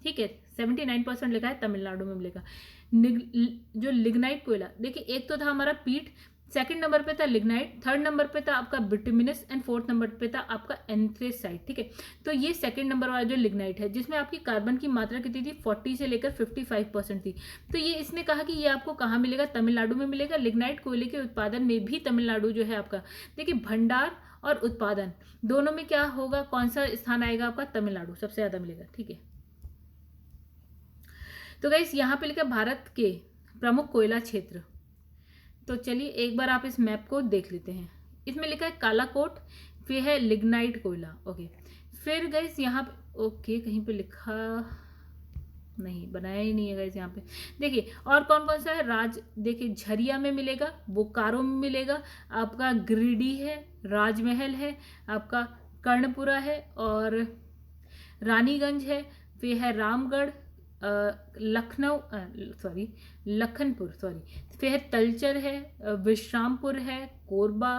ठीक है। 79% लिखा है तमिलनाडु में मिलेगा। जो लिग्नाइट कोयला, देखिए एक तो था हमारा पीट, 2nd नंबर पे था लिग्नाइट, 3rd नंबर पे था आपका बिटुमिनस, एंड 4th नंबर पे था आपका एंथ्रेसाइट, ठीक है। तो ये 2nd नंबर वाला जो लिग्नाइट है, जिसमें आपकी कार्बन की मात्रा कितनी थी? 40 से लेकर 55% थी। तो ये इसने कहा कि ये आपको कहाँ मिलेगा? तमिलनाडु में मिलेगा। लिग्नाइट कोयले के उत्पादन में भी तमिलनाडु जो है आपका, देखिए भंडार और उत्पादन दोनों में क्या होगा, कौन सा स्थान आएगा आपका? तमिलनाडु सबसे ज़्यादा मिलेगा, ठीक है। तो गाइस यहाँ पे लिखा भारत के प्रमुख कोयला क्षेत्र। तो चलिए एक बार आप इस मैप को देख लेते हैं। इसमें लिखा है कालाकोट, फिर है लिग्नाइट कोयला, ओके। फिर गाइस यहाँ पे, ओके कहीं पे लिखा नहीं, बनाया ही नहीं है गाइस यहाँ पे। देखिए और कौन कौन सा है देखिए झरिया में मिलेगा, बोकारो में मिलेगा, आपका गिरिडीह है, राजमहल है, आपका कर्णपुरा है, और रानीगंज है, फिर है रामगढ़, लखनपुर, फिर है तलचर है, विश्रामपुर है, कोरबा,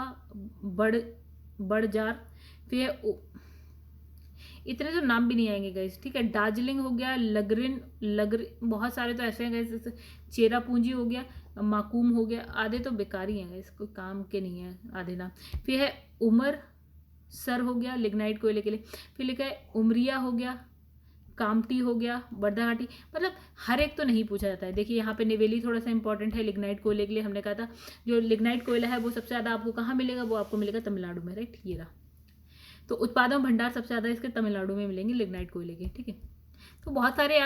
बड़जार, फिर है इतने तो नाम भी नहीं आएंगे गाइस, ठीक है। दार्जिलिंग हो गया, लगरिन, बहुत सारे तो ऐसे हैं गाइस, जैसे चेरापूंजी हो गया, माकूम हो गया, आधे तो बेकारी हैं गाइस, कोई काम के नहीं है आधे नाम। फिर है उमर सर हो गया लिग्नाइट कोयले के लिए। फिर लिखा है उमरिया हो गया, कामटी हो गया, बरदाघाटी, मतलब हर एक तो नहीं पूछा जाता है। देखिए यहाँ पे निवेली थोड़ा सा इंपॉर्टेंट है लिग्नाइट कोयले के लिए। हमने कहा था जो लिग्नाइट कोयला है वो सबसे ज़्यादा आपको कहाँ मिलेगा? वो आपको मिलेगा तमिलनाडु में, राइट, ये रहा। तो उत्पादन भंडार सबसे ज़्यादा इसके तमिलनाडु में मिलेंगे लिग्नाइट कोयले के, ठीक है। तो बहुत सारे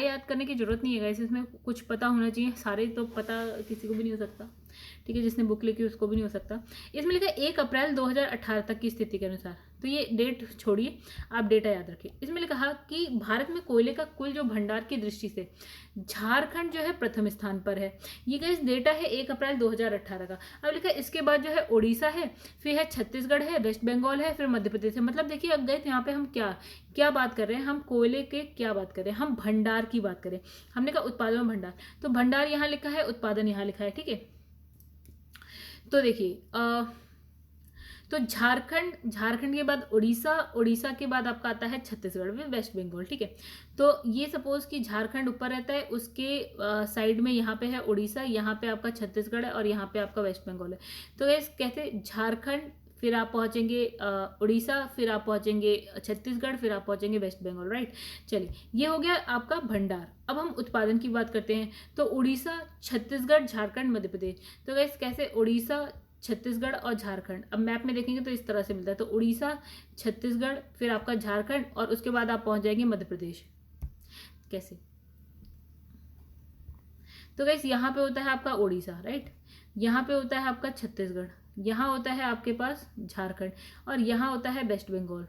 याद करने की जरूरत नहीं है गाइस, इसमें कुछ पता होना चाहिए, सारे तो पता किसी को भी नहीं हो सकता, ठीक है। जिसने बुक लिखी उसको भी नहीं हो सकता। इसमें लिखा 1 अप्रैल 2018 तक की स्थिति के अनुसार, तो ये डेट छोड़िए, आप डेटा याद रखिए। इसमें कहा कि भारत में कोयले का कुल जो भंडार की दृष्टि से झारखंड जो है प्रथम स्थान पर है। ये गाइस डेटा है 1 अप्रैल 2018 का। अब लिखा इसके बाद जो है उड़ीसा है, फिर है छत्तीसगढ़ है, वेस्ट बंगाल है, फिर मध्य प्रदेश है। मतलब देखिए अब गए यहाँ पे हम क्या बात कर रहे हैं? हम कोयले के क्या बात कर रहे हैं? हम भंडार की बात करें। हमने कहा उत्पादन भंडार, तो भंडार यहाँ लिखा है, उत्पादन यहाँ लिखा है, ठीक है। तो देखिए तो झारखंड के बाद उड़ीसा के बाद आपका आता है छत्तीसगढ़ में, वेस्ट बंगाल, ठीक है। तो ये सपोज कि झारखंड ऊपर रहता है, उसके साइड में यहाँ पे है उड़ीसा, यहाँ पे आपका छत्तीसगढ़ है, और यहाँ पे आपका वेस्ट बंगाल है। तो ये कहते हैं झारखंड, फिर आप पहुँचेंगे उड़ीसा, फिर आप पहुँचेंगे छत्तीसगढ़, फिर आप पहुँचेंगे वेस्ट बंगाल, राइट। चलिए ये हो गया आपका भंडार। अब हम उत्पादन की बात करते हैं। तो उड़ीसा, छत्तीसगढ़, झारखंड, मध्य प्रदेश। तो गाइस कैसे? उड़ीसा, छत्तीसगढ़ और झारखंड। अब मैप में देखेंगे तो इस तरह से मिलता है। तो उड़ीसा, छत्तीसगढ़, फिर आपका झारखंड, और उसके बाद आप पहुंच जाएंगे मध्य प्रदेश। कैसे? तो गाइस यहाँ पे होता है आपका उड़ीसा, राइट, यहाँ पे होता है आपका छत्तीसगढ़, यहाँ होता है आपके पास झारखंड, और यहाँ होता है वेस्ट बंगाल,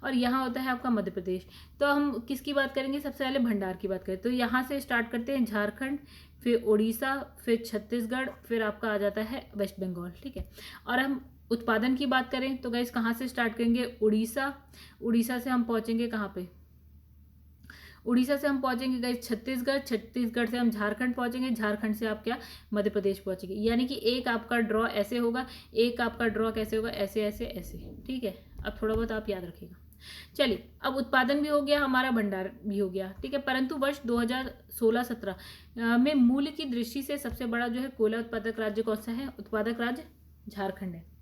और यहाँ होता है आपका मध्य प्रदेश। तो हम किसकी बात करेंगे, सबसे पहले भंडार की बात करें तो यहाँ से स्टार्ट करते हैं झारखंड, फिर उड़ीसा, फिर छत्तीसगढ़, फिर आपका आ जाता है वेस्ट बंगाल, ठीक है। और हम उत्पादन की बात करें तो गाइस कहाँ से स्टार्ट करेंगे, उड़ीसा, उड़ीसा से हम पहुंचेंगे कहाँ पे, उड़ीसा से हम पहुंचेंगे गाइस छत्तीसगढ़, छत्तीसगढ़ से हम झारखंड पहुंचेंगे, झारखंड से आप क्या मध्य प्रदेश पहुंचेंगे। यानी कि एक आपका ड्रॉ ऐसे होगा, एक आपका ड्रॉ कैसे होगा, ऐसे ऐसे ऐसे, ठीक है। अब थोड़ा बहुत आप याद रखिएगा। चलिए, अब उत्पादन भी हो गया हमारा, भंडार भी हो गया, ठीक है। परंतु वर्ष 2016-17 में मूल्य की दृष्टि से सबसे बड़ा जो है कोयला उत्पादक राज्य कौन सा है, उत्पादक राज्य झारखंड है।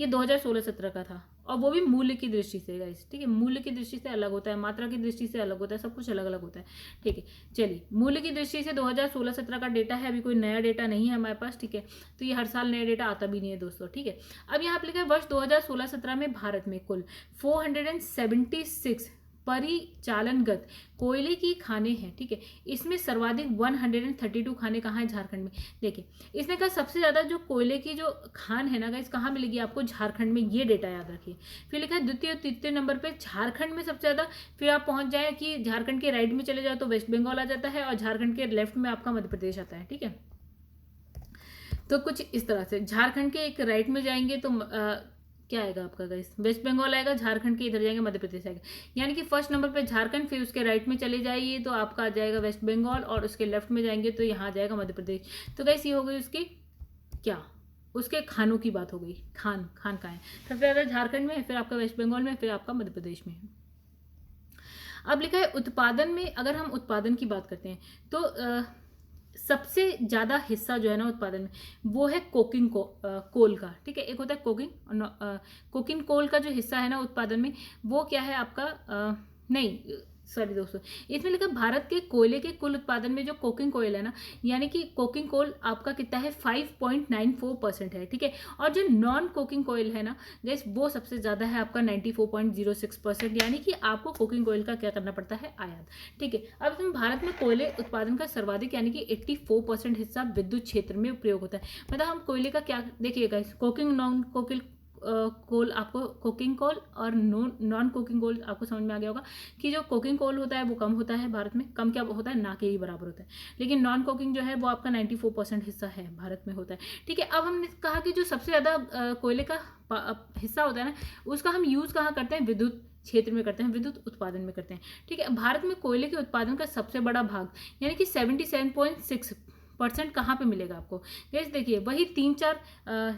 ये 2016-17 का था, और वो भी मूल्य की दृष्टि से गाइस, ठीक है। मूल्य की दृष्टि से अलग होता है, मात्रा की दृष्टि से अलग होता है, सब कुछ अलग अलग होता है, ठीक है। चलिए, मूल्य की दृष्टि से 2016-17 का डेटा है, अभी कोई नया डेटा नहीं है हमारे पास, ठीक है। तो ये हर साल नया डेटा आता भी नहीं है दोस्तों, ठीक है। अब यहाँ पे लिखा है वर्ष 2016-17 में भारत में कुल 476 परिचालनगत कोयले की खाने हैं, ठीक है। इसमें सर्वाधिक 132 खाने कहाँ है, झारखंड में। देखिए, इसने कहा सबसे ज्यादा जो कोयले की जो खान है ना गाइस, कहाँ मिलेगी आपको, झारखंड में, ये डेटा याद रखिए। फिर लिखा है द्वितीय और तृतीय नंबर पे झारखंड में सबसे ज्यादा, फिर आप पहुंच जाए कि झारखंड के राइट में चले जाओ तो वेस्ट बंगाल आ जाता है, और झारखंड के लेफ्ट में आपका मध्य प्रदेश आता है, ठीक है। तो कुछ इस तरह से झारखंड के एक राइट में जाएंगे तो क्या आएगा आपका गाइस, वेस्ट बंगाल आएगा, झारखंड के इधर जाएंगे मध्य प्रदेश आएगा। यानी कि फर्स्ट नंबर पे झारखंड, फिर उसके राइट में चले जाइए तो आपका आ जाएगा वेस्ट बंगाल, और उसके लेफ्ट में जाएंगे तो यहाँ आ जाएगा मध्य प्रदेश। तो गाइस ये हो गई उसकी क्या, उसके खानों की बात हो गई। खान खान का है सबसे ज़्यादा झारखंड में, फिर आपका वेस्ट बंगाल में, फिर आपका मध्य प्रदेश में। अब लिखा है उत्पादन में, अगर हम उत्पादन की बात करते हैं तो सबसे ज्यादा हिस्सा जो है ना उत्पादन में, वो है कोकिंग कोल का, ठीक है। एक होता है कोकिंग कोल का जो हिस्सा है ना उत्पादन में, वो क्या है आपका, नहीं सॉरी दोस्तों, इसमें लिखा भारत के कोयले के कुल उत्पादन में जो कोकिंग कोयल है ना, यानी कि कोकिंग कोल आपका कितना है, 5.94% है, ठीक है। और जो नॉन कोकिंग कोयल है ना गैस, वो सबसे ज्यादा है आपका 94.06%, यानी कि आपको कोकिंग कोयल का क्या करना पड़ता है, आयात, ठीक है। अब इसमें भारत में कोयले उत्पादन का सर्वाधिक यानी कि 84% हिस्सा विद्युत क्षेत्र में प्रयोग होता है। मतलब हम कोयले का क्या देखिएगा, कोकिंग नॉन कोकिंग कोल आपको, कोकिंग कोल और नॉन कोकिंग कोल आपको समझ में आ गया होगा कि जो कोकिंग कोल होता है वो कम होता है भारत में, कम क्या होता है, ना के ही बराबर होता है। लेकिन नॉन कोकिंग जो है वो आपका 94% हिस्सा है भारत में होता है, ठीक है। अब हमने कहा कि जो सबसे ज़्यादा कोयले का हिस्सा होता है ना, उसका हम यूज़ कहाँ करते हैं, विद्युत क्षेत्र में करते हैं, विद्युत उत्पादन में करते हैं, ठीक है। भारत में कोयले के उत्पादन का सबसे बड़ा भाग यानी कि 77.6% कहाँ पे मिलेगा आपको गैस। देखिए, वही 3-4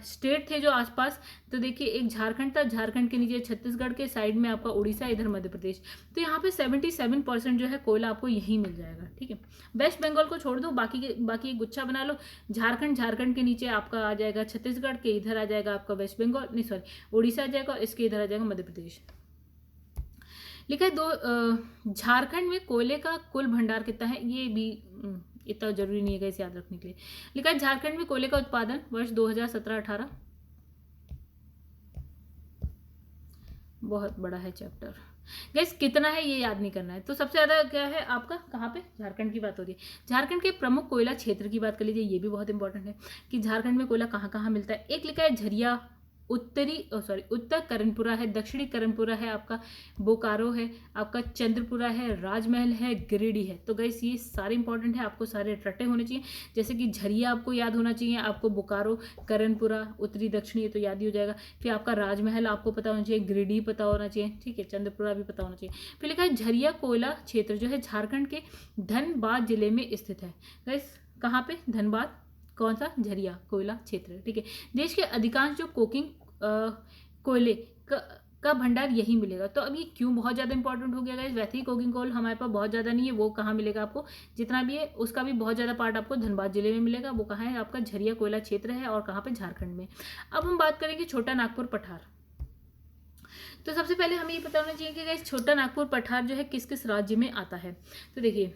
स्टेट थे जो आसपास, तो देखिए एक झारखंड था, झारखंड के नीचे छत्तीसगढ़ के साइड में आपका उड़ीसा, इधर मध्य प्रदेश। तो यहाँ पे 77% जो है कोयला आपको यहीं मिल जाएगा, ठीक है। वेस्ट बंगाल को छोड़ दो, बाकी गुच्छा बना लो। झारखंड के नीचे आपका आ जाएगा छत्तीसगढ़, के इधर आ जाएगा आपका वेस्ट बंगाल, नहीं सॉरी उड़ीसा आ जाएगा, और इसके इधर आ जाएगा मध्य प्रदेश। लिखा है झारखंड में कोयले का कुल भंडार कितना है, ये भी इतना जरूरी नहीं है इसे याद रखने के लिए। लिखा है झारखंड में कोयले का उत्पादन वर्ष 2017-18, बहुत बड़ा है चैप्टर गैस, कितना है ये याद नहीं करना है। तो सबसे ज्यादा क्या है आपका, कहाँ पे, झारखंड की बात हो रही है। झारखंड के प्रमुख कोयला क्षेत्र की बात कर लीजिए, ये भी बहुत इंपॉर्टेंट है कि झारखंड में कोयला कहाँ कहाँ मिलता है। एक लिखा है झरिया, उत्तर करनपुरा है, दक्षिणी करनपुरा है, आपका बोकारो है, आपका चंद्रपुरा है, राजमहल है, गिरिडीह है। तो गाइस ये सारे इंपॉर्टेंट है, आपको सारे रट्टे होने चाहिए। जैसे कि झरिया आपको याद होना चाहिए, आपको बोकारो, करनपुरा, उत्तरी दक्षिणी तो याद ही हो जाएगा। फिर आपका राजमहल आपको पता होना चाहिए, गिरिडीह पता होना चाहिए, ठीक है, चंद्रपुरा भी पता होना चाहिए। फिर लिखा है झरिया कोयला क्षेत्र जो है झारखंड के धनबाद जिले में स्थित है। गाइस कहाँ पे, धनबाद, कौन सा, झरिया कोयला क्षेत्र, ठीक है। देश के अधिकांश जो कोकिंग कोयले का भंडार यही मिलेगा। तो अब ये क्यों बहुत ज़्यादा इंपॉर्टेंट हो गया गाइस, वैसे ही कोकिंग कोल हमारे पास बहुत ज़्यादा नहीं है, वो कहाँ मिलेगा आपको, जितना भी है उसका भी बहुत ज़्यादा पार्ट आपको धनबाद जिले में मिलेगा। वो कहाँ है आपका, झरिया कोयला क्षेत्र है, और कहाँ पे, झारखंड में। अब हम बात करेंगे छोटा नागपुर पठार। तो सबसे पहले हमें ये पता होना चाहिए कि गाइस छोटा नागपुर पठार जो है किस किस राज्य में आता है। तो देखिए,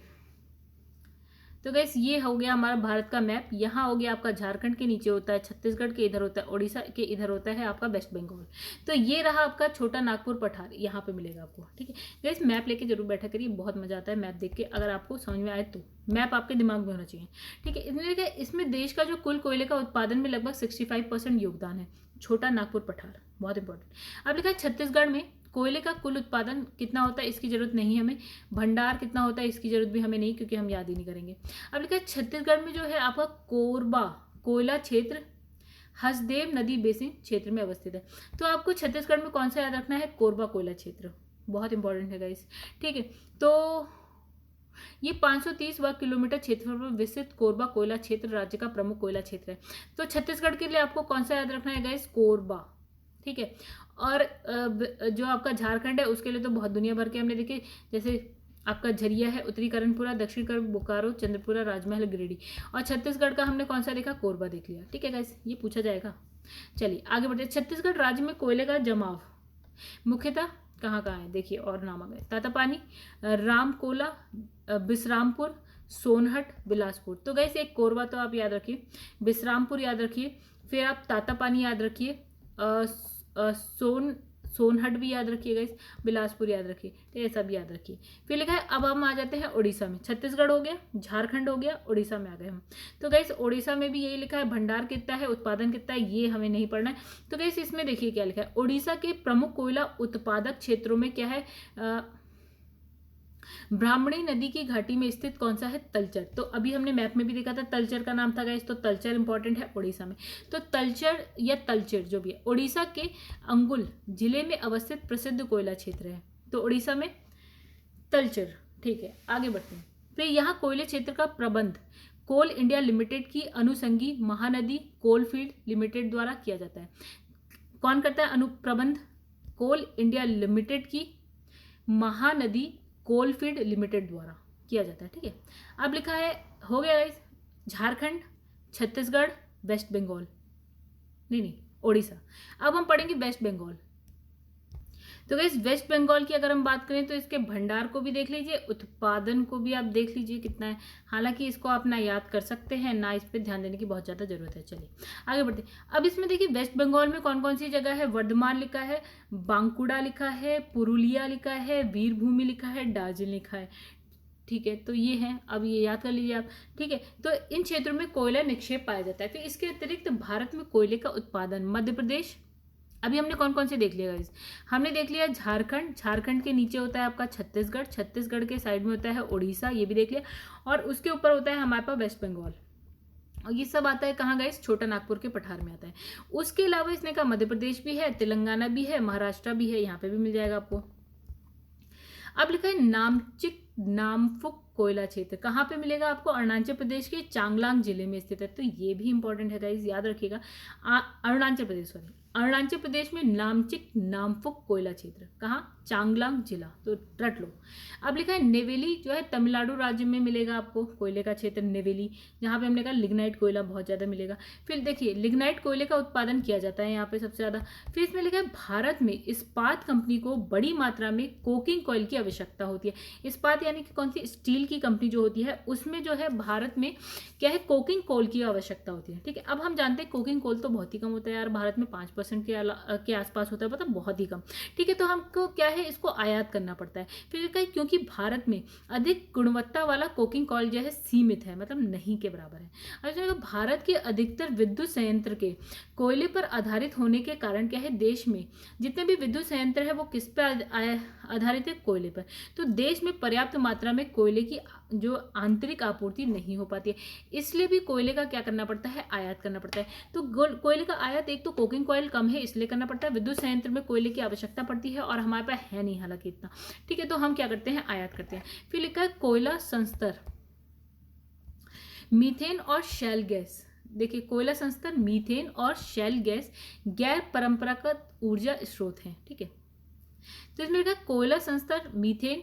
तो गैस ये हो गया हमारा भारत का मैप। यहाँ हो गया आपका झारखंड, के नीचे होता है छत्तीसगढ़, के इधर होता है उड़ीसा, के इधर होता है आपका वेस्ट बंगाल। तो ये रहा आपका छोटा नागपुर पठार, यहाँ पे मिलेगा आपको, ठीक है। गैस मैप लेके जरूर बैठा करिए, बहुत मजा आता है मैप देख के, अगर आपको समझ में आए तो। मैप आपके दिमाग में होना चाहिए, ठीक है। इसमें देश का जो कुल कोयले का उत्पादन में लगभग 65% योगदान है, छोटा नागपुर पठार, बहुत इंपॉर्टेंट। अब लिखा है छत्तीसगढ़ में कोयले का कुल उत्पादन कितना होता है इसकी जरूरत नहीं है हमें, भंडार कितना होता है इसकी जरूरत भी हमें नहीं, क्योंकि हम याद ही नहीं करेंगे। अब लिखा है छत्तीसगढ़ में जो है आपका कोरबा कोयला क्षेत्र हसदेव नदी बेसिन क्षेत्र में अवस्थित है। तो आपको छत्तीसगढ़ में कौन सा याद रखना है, कोरबा कोयला क्षेत्र, बहुत इंपॉर्टेंट है गाइस, ठीक है। तो ये 530 वर्ग किलोमीटर क्षेत्रफल पर विस्तृत कोरबा कोयला क्षेत्र राज्य का प्रमुख कोयला क्षेत्र है। तो छत्तीसगढ़ के लिए आपको कौन सा याद रखना है गाइस, कोरबा, ठीक है। और जो आपका झारखंड है उसके लिए तो बहुत दुनिया भर के हमने देखे, जैसे आपका झरिया है, उत्तरी करणपुरा, दक्षिण कर बोकारो, चंद्रपुरा, राजमहल, गिरिडीह। और छत्तीसगढ़ का हमने कौन सा देखा, कोरबा देख लिया, ठीक है गाइस, ये पूछा जाएगा। चलिए आगे बढ़ते। छत्तीसगढ़ राज्य में कोयले का जमाव मुख्यतः कहाँ कहाँ है, देखिए और नाम आ गए, तातापानी, रामकोला, बिसरामपुर, सोनहट, बिलासपुर। तो गाइस एक कोरबा तो आप याद रखिए, बिसरामपुर याद रखिए, फिर आप तातापानी याद रखिए, सोनहट भी याद रखिए गाइस, बिलासपुर याद रखिए, तो ये सब याद रखिए। फिर लिखा है अब हम आ जाते हैं उड़ीसा में। छत्तीसगढ़ हो गया, झारखंड हो गया, उड़ीसा में आ गए हम। तो गाइस उड़ीसा में भी यही लिखा है, भंडार कितना है, उत्पादन कितना है, ये हमें नहीं पढ़ना है। तो गाइस इसमें देखिए क्या लिखा है, उड़ीसा के प्रमुख कोयला उत्पादक क्षेत्रों में क्या है, ब्राह्मणी नदी की घाटी में स्थित कौन सा है, तलचर। तो अभी हमने मैप में भी देखा था तलचर का नाम था गाइस, तो तलचर इंपॉर्टेंट है उड़ीसा में। तो तलचर या तलचर जो भी है उड़ीसा के अंगुल जिले में अवस्थित प्रसिद्ध कोयला क्षेत्र है। तो उड़ीसा में तलचर, ठीक है। आगे बढ़ते हैं। फिर यहाँ कोयले क्षेत्र का प्रबंध कोल इंडिया लिमिटेड की अनुसंगी महानदी कोलफील्ड लिमिटेड द्वारा किया जाता है। कौन करता है अनुप्रबंध, कोल इंडिया लिमिटेड की महानदी कोलफील्ड लिमिटेड द्वारा किया जाता है, ठीक है। अब लिखा है, हो गया है झारखंड, छत्तीसगढ़, वेस्ट बंगाल, नहीं उड़ीसा। अब हम पढ़ेंगे वेस्ट बंगाल। तो गाइस वेस्ट बंगाल की अगर हम बात करें तो इसके भंडार को भी देख लीजिए, उत्पादन को भी आप देख लीजिए कितना है। हालांकि इसको आप ना याद कर सकते हैं ना इस पर ध्यान देने की बहुत ज़्यादा जरूरत है। चलिए आगे बढ़ते हैं। अब इसमें देखिए वेस्ट बंगाल में कौन कौन सी जगह है, वर्धमान लिखा है, बांकुड़ा लिखा है, पुरुलिया लिखा है, वीरभूमि लिखा है, दार्जिलिंग लिखा है, ठीक है। तो ये है, अब ये याद कर लीजिए आप, ठीक है। तो इन क्षेत्रों में कोयला निक्षेप पाया जाता है। फिर इसके अतिरिक्त भारत में कोयले का उत्पादन मध्य प्रदेश, अभी हमने कौन कौन से देख लिया गाइस, हमने देख लिया झारखंड, झारखंड के नीचे होता है आपका छत्तीसगढ़, छत्तीसगढ़ के साइड में होता है उड़ीसा, ये भी देख लिया, और उसके ऊपर होता है हमारे पास वेस्ट बंगाल। और ये सब आता है कहाँ गाइस, छोटा नागपुर के पठार में आता है। उसके अलावा इसने कहा मध्य प्रदेश भी है, तेलंगाना भी है, महाराष्ट्र भी है, यहाँ पे भी मिल जाएगा आपको। अब लिखा है नामचिक नामफुक कोयला क्षेत्र, कहाँ पे मिलेगा आपको, अरुणाचल प्रदेश के चांगलांग जिले में स्थित है। तो ये भी इंपॉर्टेंट है गाइस, याद रखिएगा। अरुणाचल प्रदेश, सॉरी अरुणाचल प्रदेश में नामचिक नामफुक कोयला क्षेत्र, कहाँ, चांगलांग जिला, तो रट लो। अब लिखा है नेवेली जो है तमिलनाडु राज्य में मिलेगा आपको कोयले का क्षेत्र नेवेली, जहाँ पे हमने कहा लिग्नाइट कोयला बहुत ज़्यादा मिलेगा। फिर देखिए लिग्नाइट कोयले का उत्पादन किया जाता है यहाँ पे सबसे ज़्यादा। फिर इसमें लिखा है भारत में इस्पात कंपनी को बड़ी मात्रा में कोकिंग कोयल की आवश्यकता होती है। इस्पात यानी कि कौन सी, स्टील की कंपनी जो होती है उसमें जो है भारत में क्या है, कोकिंग कोल की आवश्यकता होती है, ठीक है। अब हम जानते हैं कोकिंग कोल तो बहुत ही कम होता है यार, भारत में 5% के आसपास होता है, मतलब बहुत ही कम, ठीक है। तो हमको क्या है, इसको आयात करना पड़ता है। फिर कहीं क्योंकि भारत में अधिक गुणवत्ता वाला कोकिंग कोयल जो है सीमित है, मतलब नहीं के बराबर है। अच्छा, भारत के अधिकतर विद्युत संयंत्र के कोयले पर आधारित होने के कारण क्या है, देश में जितने भी विद्युत संयंत्र है वो किस पे आधारित है, कोयले पर। तो देश में पर्याप्त मात्रा में कोयले की जो आंतरिक आपूर्ति नहीं हो पाती है, इसलिए भी कोयले का क्या करना पड़ता है, आयात करना पड़ता है। तो कोयले का आयात एक तो कोकिंग कोयल कम है इसलिए करना पड़ता है, विद्युत संयंत्र में कोयले की आवश्यकता पड़ती है और हमारे पास है नहीं हालांकि इतना, ठीक है। तो हम क्या करते हैं, आयात करते हैं। फिर लिखा है कोयला संस्तर मीथेन और शैल गैस। देखिए कोयला संस्तर मीथेन और शैल गैस गैर परंपरागत ऊर्जा स्रोत हैं, ठीक है। तो इसमें लिखा है कोयला संस्तर मीथेन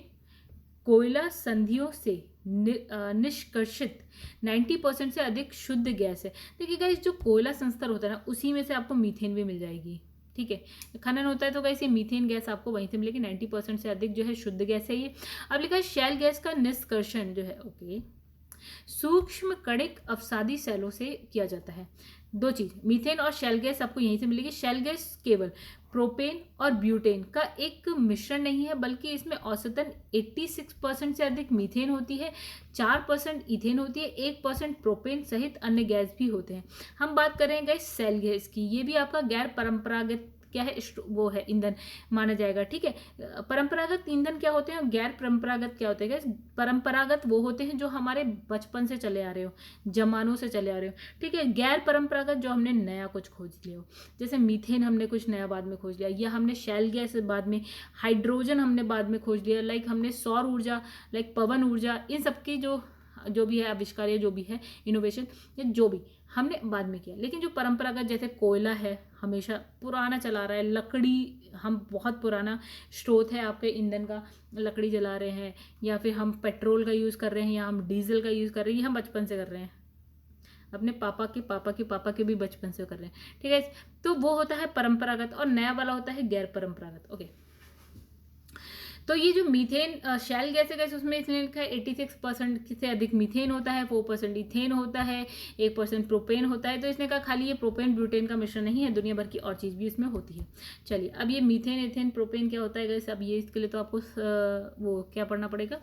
कोयला संधियों से निष्कर्षित 90% से अधिक शुद्ध गैस है। देखिए गाइस जो कोयला संस्तर होता है ना उसी में से आपको मीथेन भी मिल जाएगी, ठीक है। खनन होता है तो गाइस ये मीथेन गैस आपको वहीं से मिलेगी, 90% से अधिक जो है शुद्ध गैस है ये। अब लिखा है शैल गैस का निष्कर्षण जो है, ओके, सूक्ष्म कणिक अवसादी सेलों से किया जाता है। दो चीज, मीथेन और शैल गैस आपको यहीं से मिलेगी। शैल गैस केवल प्रोपेन और ब्यूटेन का एक मिश्रण नहीं है, बल्कि इसमें औसतन 86% से अधिक मीथेन होती है, 4% इथेन होती है, 1% प्रोपेन सहित अन्य गैस भी होते हैं। हम बात करें गाइस शैल गैस की, ये भी आपका गैर परंपरागत क्या है, वो है ईंधन माना जाएगा। ठीक है, परंपरागत ईंधन क्या होते हैं, गैर परंपरागत क्या होते हैं। परंपरागत वो होते हैं जो हमारे बचपन से चले आ रहे हो, जमानों से चले आ रहे हो। ठीक है, गैर परंपरागत जो हमने नया कुछ खोज लिया हो, जैसे मीथेन हमने कुछ नया बाद में खोज लिया, या हमने शैल गैस बाद में, हाइड्रोजन हमने बाद में खोज लिया, लाइक हमने सौर ऊर्जा, लाइक पवन ऊर्जा, इन सबकी जो भी है आविष्कार या जो भी है इनोवेशन या जो भी हमने बाद में किया। लेकिन जो परंपरागत जैसे कोयला है, हमेशा पुराना चला रहा है, लकड़ी हम बहुत पुराना स्रोत है आपके ईंधन का, लकड़ी जला रहे हैं, या फिर हम पेट्रोल का यूज़ कर रहे हैं, या हम डीजल का यूज़ कर रहे हैं, ये हम बचपन से कर रहे हैं, अपने पापा के पापा के पापा के भी बचपन से कर रहे हैं। ठीक है, तो वो होता है परंपरागत, और नया वाला होता है गैर परंपरागत। ओके, तो ये जो मीथेन शैल गैस है, उसमें इसने लिखा है 86% से अधिक मीथेन होता है, 4% इथेन होता है, 1% प्रोपेन होता है। तो इसने कहा खाली ये प्रोपेन ब्यूटेन का मिश्रण नहीं है, दुनिया भर की और चीज़ भी इसमें होती है। चलिए, अब ये मीथेन, इथेन, प्रोपेन क्या होता है गैस, अब ये इसके लिए तो आपको वो क्या पढ़ना पड़ेगा,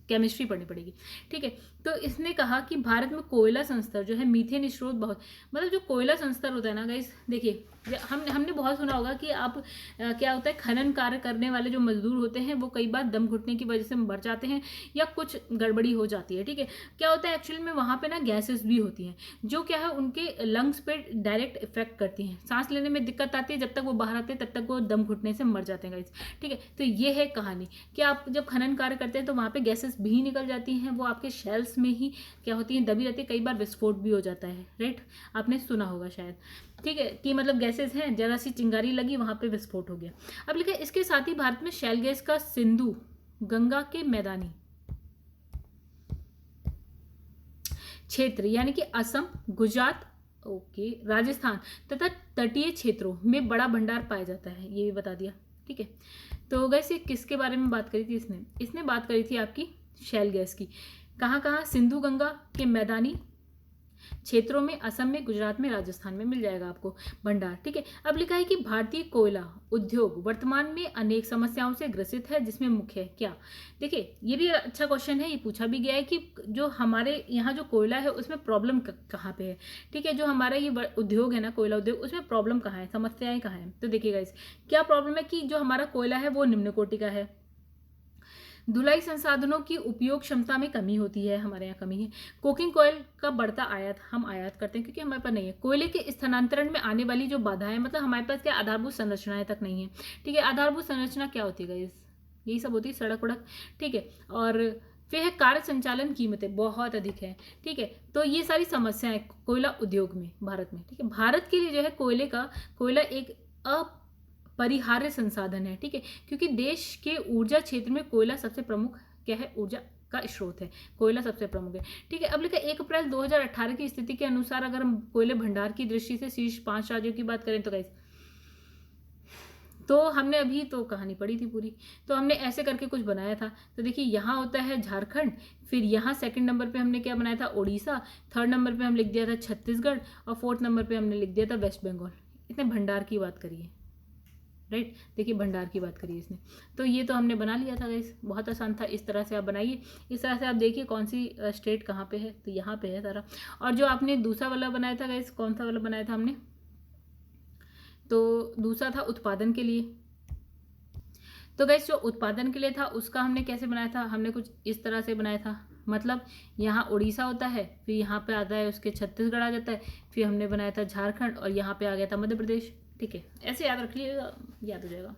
केमिस्ट्री पढ़नी पड़ेगी। ठीक है, तो इसने कहा कि भारत में कोयला संस्तर जो है, मीथेन स्रोत बहुत, मतलब जो कोयला संस्तर होता है ना गाइस, देखिए हमने बहुत सुना होगा कि आप क्या होता है, खनन कार्य करने वाले जो मजदूर होते हैं वो कई बार दम घुटने की वजह से मर जाते हैं या कुछ गड़बड़ी हो जाती है। ठीक है, क्या होता है एक्चुअली में वहाँ पे ना गैसेस भी होती हैं जो क्या है उनके लंग्स पे डायरेक्ट इफेक्ट करती हैं, सांस लेने में दिक्कत आती है, जब तक वो बाहर आते हैं तब तक वो दम घुटने से मर जाते हैं गाइस। ठीक है, तो ये है कहानी कि आप जब खनन कार्य करते हैं तो वहाँ पे गैसेस भी निकल जाती हैं, वो आपके शेल्स में ही क्या होती हैं, दबी रहती है, कई बार विस्फोट भी हो जाता है। राइट, आपने सुना होगा शायद। ठीक है, कि मतलब गैसेस हैं, जरा सी चिंगारी लगी वहां पे विस्फोट हो गया। अब लिखा है इसके साथ ही भारत में शैल गैस का सिंधु गंगा के मैदानी क्षेत्र यानी कि असम, गुजरात, ओके, राजस्थान तथा तटीय क्षेत्रों में बड़ा भंडार पाया जाता है, ये भी बता दिया। ठीक है, तो गैस ये किसके बारे में बात करी थी, इसने बात करी थी आपकी शैल गैस की। कहाँ कहाँ, सिंधु गंगा के मैदानी क्षेत्रों में, असम में, गुजरात में, राजस्थान में मिल जाएगा आपको भंडार। ठीक है, अब लिखा है कि भारतीय कोयला उद्योग वर्तमान में अनेक समस्याओं से ग्रसित है, जिसमें मुख्य क्या। देखिए, ये भी अच्छा क्वेश्चन है, ये पूछा भी गया है कि जो हमारे यहाँ जो कोयला है उसमें प्रॉब्लम कहाँ पे है। ठीक है, जो हमारा ये उद्योग है ना, कोयला उद्योग, उसमें प्रॉब्लम कहाँ है, समस्याएं कहाँ है। तो देखिएगा इस क्या प्रॉब्लम है कि जो हमारा कोयला है वो निम्न कोटि का है, धुलाई संसाधनों की उपयोग क्षमता में कमी होती है, हमारे यहाँ कमी है, कोकिंग कोयल का बढ़ता आयात, हम आयात करते हैं क्योंकि हमारे पास नहीं है, कोयले के स्थानांतरण में आने वाली जो बाधाएं, मतलब हमारे पास क्या आधारभूत संरचनाएं तक नहीं है। ठीक है, आधारभूत संरचना क्या होती है, यही सब होती है, सड़क वड़क। ठीक है, और फिर है कार्य संचालन कीमतें बहुत अधिक है। ठीक है, तो ये सारी समस्याएं कोयला उद्योग में भारत में। ठीक है, भारत के लिए जो है कोयला एक परिहार्य संसाधन है। ठीक है, क्योंकि देश के ऊर्जा क्षेत्र में कोयला सबसे प्रमुख क्या है, ऊर्जा का स्रोत है, कोयला सबसे प्रमुख है। ठीक है, अब लिखा 1 अप्रैल 2018 की स्थिति के अनुसार अगर हम कोयले भंडार की दृष्टि से शीर्ष 5 राज्यों की बात करें तो गाइस, तो हमने अभी तो कहानी पढ़ी थी पूरी, तो हमने ऐसे करके कुछ बनाया था। तो देखिए, यहाँ होता है झारखंड, फिर यहाँ सेकंड नंबर पे हमने क्या बनाया था, उड़ीसा, थर्ड नंबर पे हम लिख दिया था छत्तीसगढ़, और फोर्थ नंबर पे हमने लिख दिया था वेस्ट बंगाल। इतने भंडार की बात करिए। राइट, देखिए भंडार की बात करिए इसने, तो ये तो हमने बना लिया था गाइस, बहुत आसान था। इस तरह से आप बनाइए, इस तरह से आप देखिए कौन सी स्टेट कहाँ पे है, तो यहाँ पे है सारा। और जो आपने दूसरा वाला बनाया था गाइस, कौन सा वाला बनाया था हमने, तो दूसरा था उत्पादन के लिए। तो गाइस जो उत्पादन के लिए था उसका हमने कैसे बनाया था, हमने कुछ इस तरह से बनाया था, मतलब यहाँ उड़ीसा होता है, फिर यहाँ पे आता है उसके छत्तीसगढ़ आ जाता है, फिर हमने बनाया था झारखंड, और यहाँ पे आ गया था मध्य प्रदेश। ठीक है, ऐसे याद रख लीजिएगा, याद हो जाएगा।